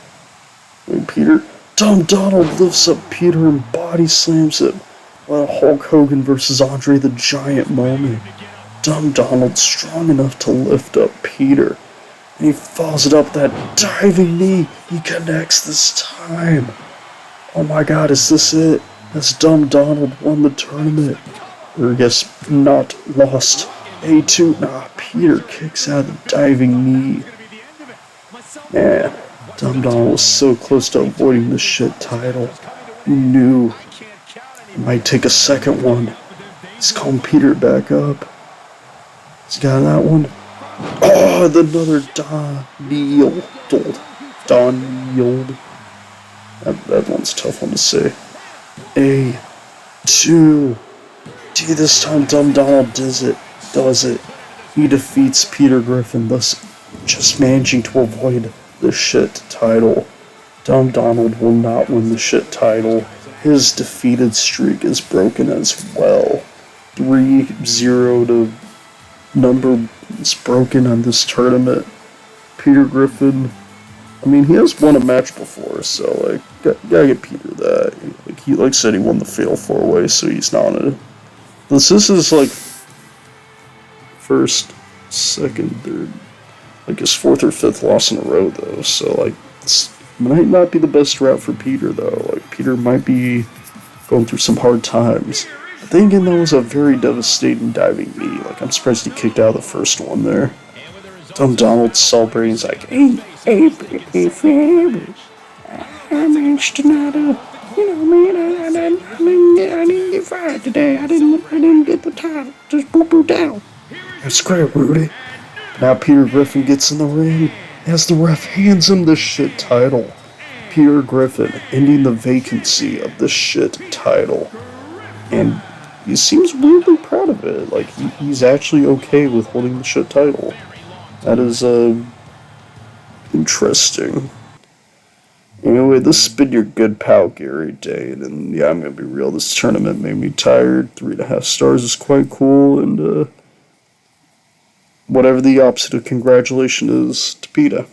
Wait, Peter... Dumb Donald lifts up Peter and body slams him. What a Hulk Hogan versus Andre the Giant moment. Dumb Donald's strong enough to lift up Peter. And he follows it up that diving knee. He connects this time. Oh my god, is this it? Has Dumb Donald won the tournament? Or I guess not lost. A2, nah, Peter kicks out the diving knee. Man, Dumb Donald was so close to avoiding the shit title. He knew. It might take a second one. He's calling Peter back up. He's got that one. Oh, another Donald. That one's a tough one to say. A2. Gee, this time Dumb Donald does it. He defeats Peter Griffin, thus just managing to avoid the shit title. Dumb Donald will not win the shit title. His defeated streak is broken as well. 3-0 to number is broken on this tournament. Peter Griffin, I mean, he has won a match before, so like, gotta get Peter that. Like he said, he won the Fatal 4-Way, so he's not in it. This is like first, second, third, like his fourth or fifth loss in a row though. So like, this might not be the best route for Peter though. Like Peter might be going through some hard times. But then again, that was a very devastating diving knee. Like I'm surprised he kicked out of the first one there. Dumb Donald celebrating. He's like, hey, baby, I managed to not, man, I didn't get fired today. I didn't get the title. Just boop down. That's great, Rudy. Now Peter Griffin gets in the ring as the ref hands him the shit title. Peter Griffin ending the vacancy of the shit title. And he seems weirdly proud of it. Like, he's actually okay with holding the shit title. That is, interesting. Anyway, this has been your good pal, Gary Dane, and yeah, I'm gonna be real, this tournament made me tired. 3.5 stars is quite cool, and, whatever the opposite of congratulations is to PETA.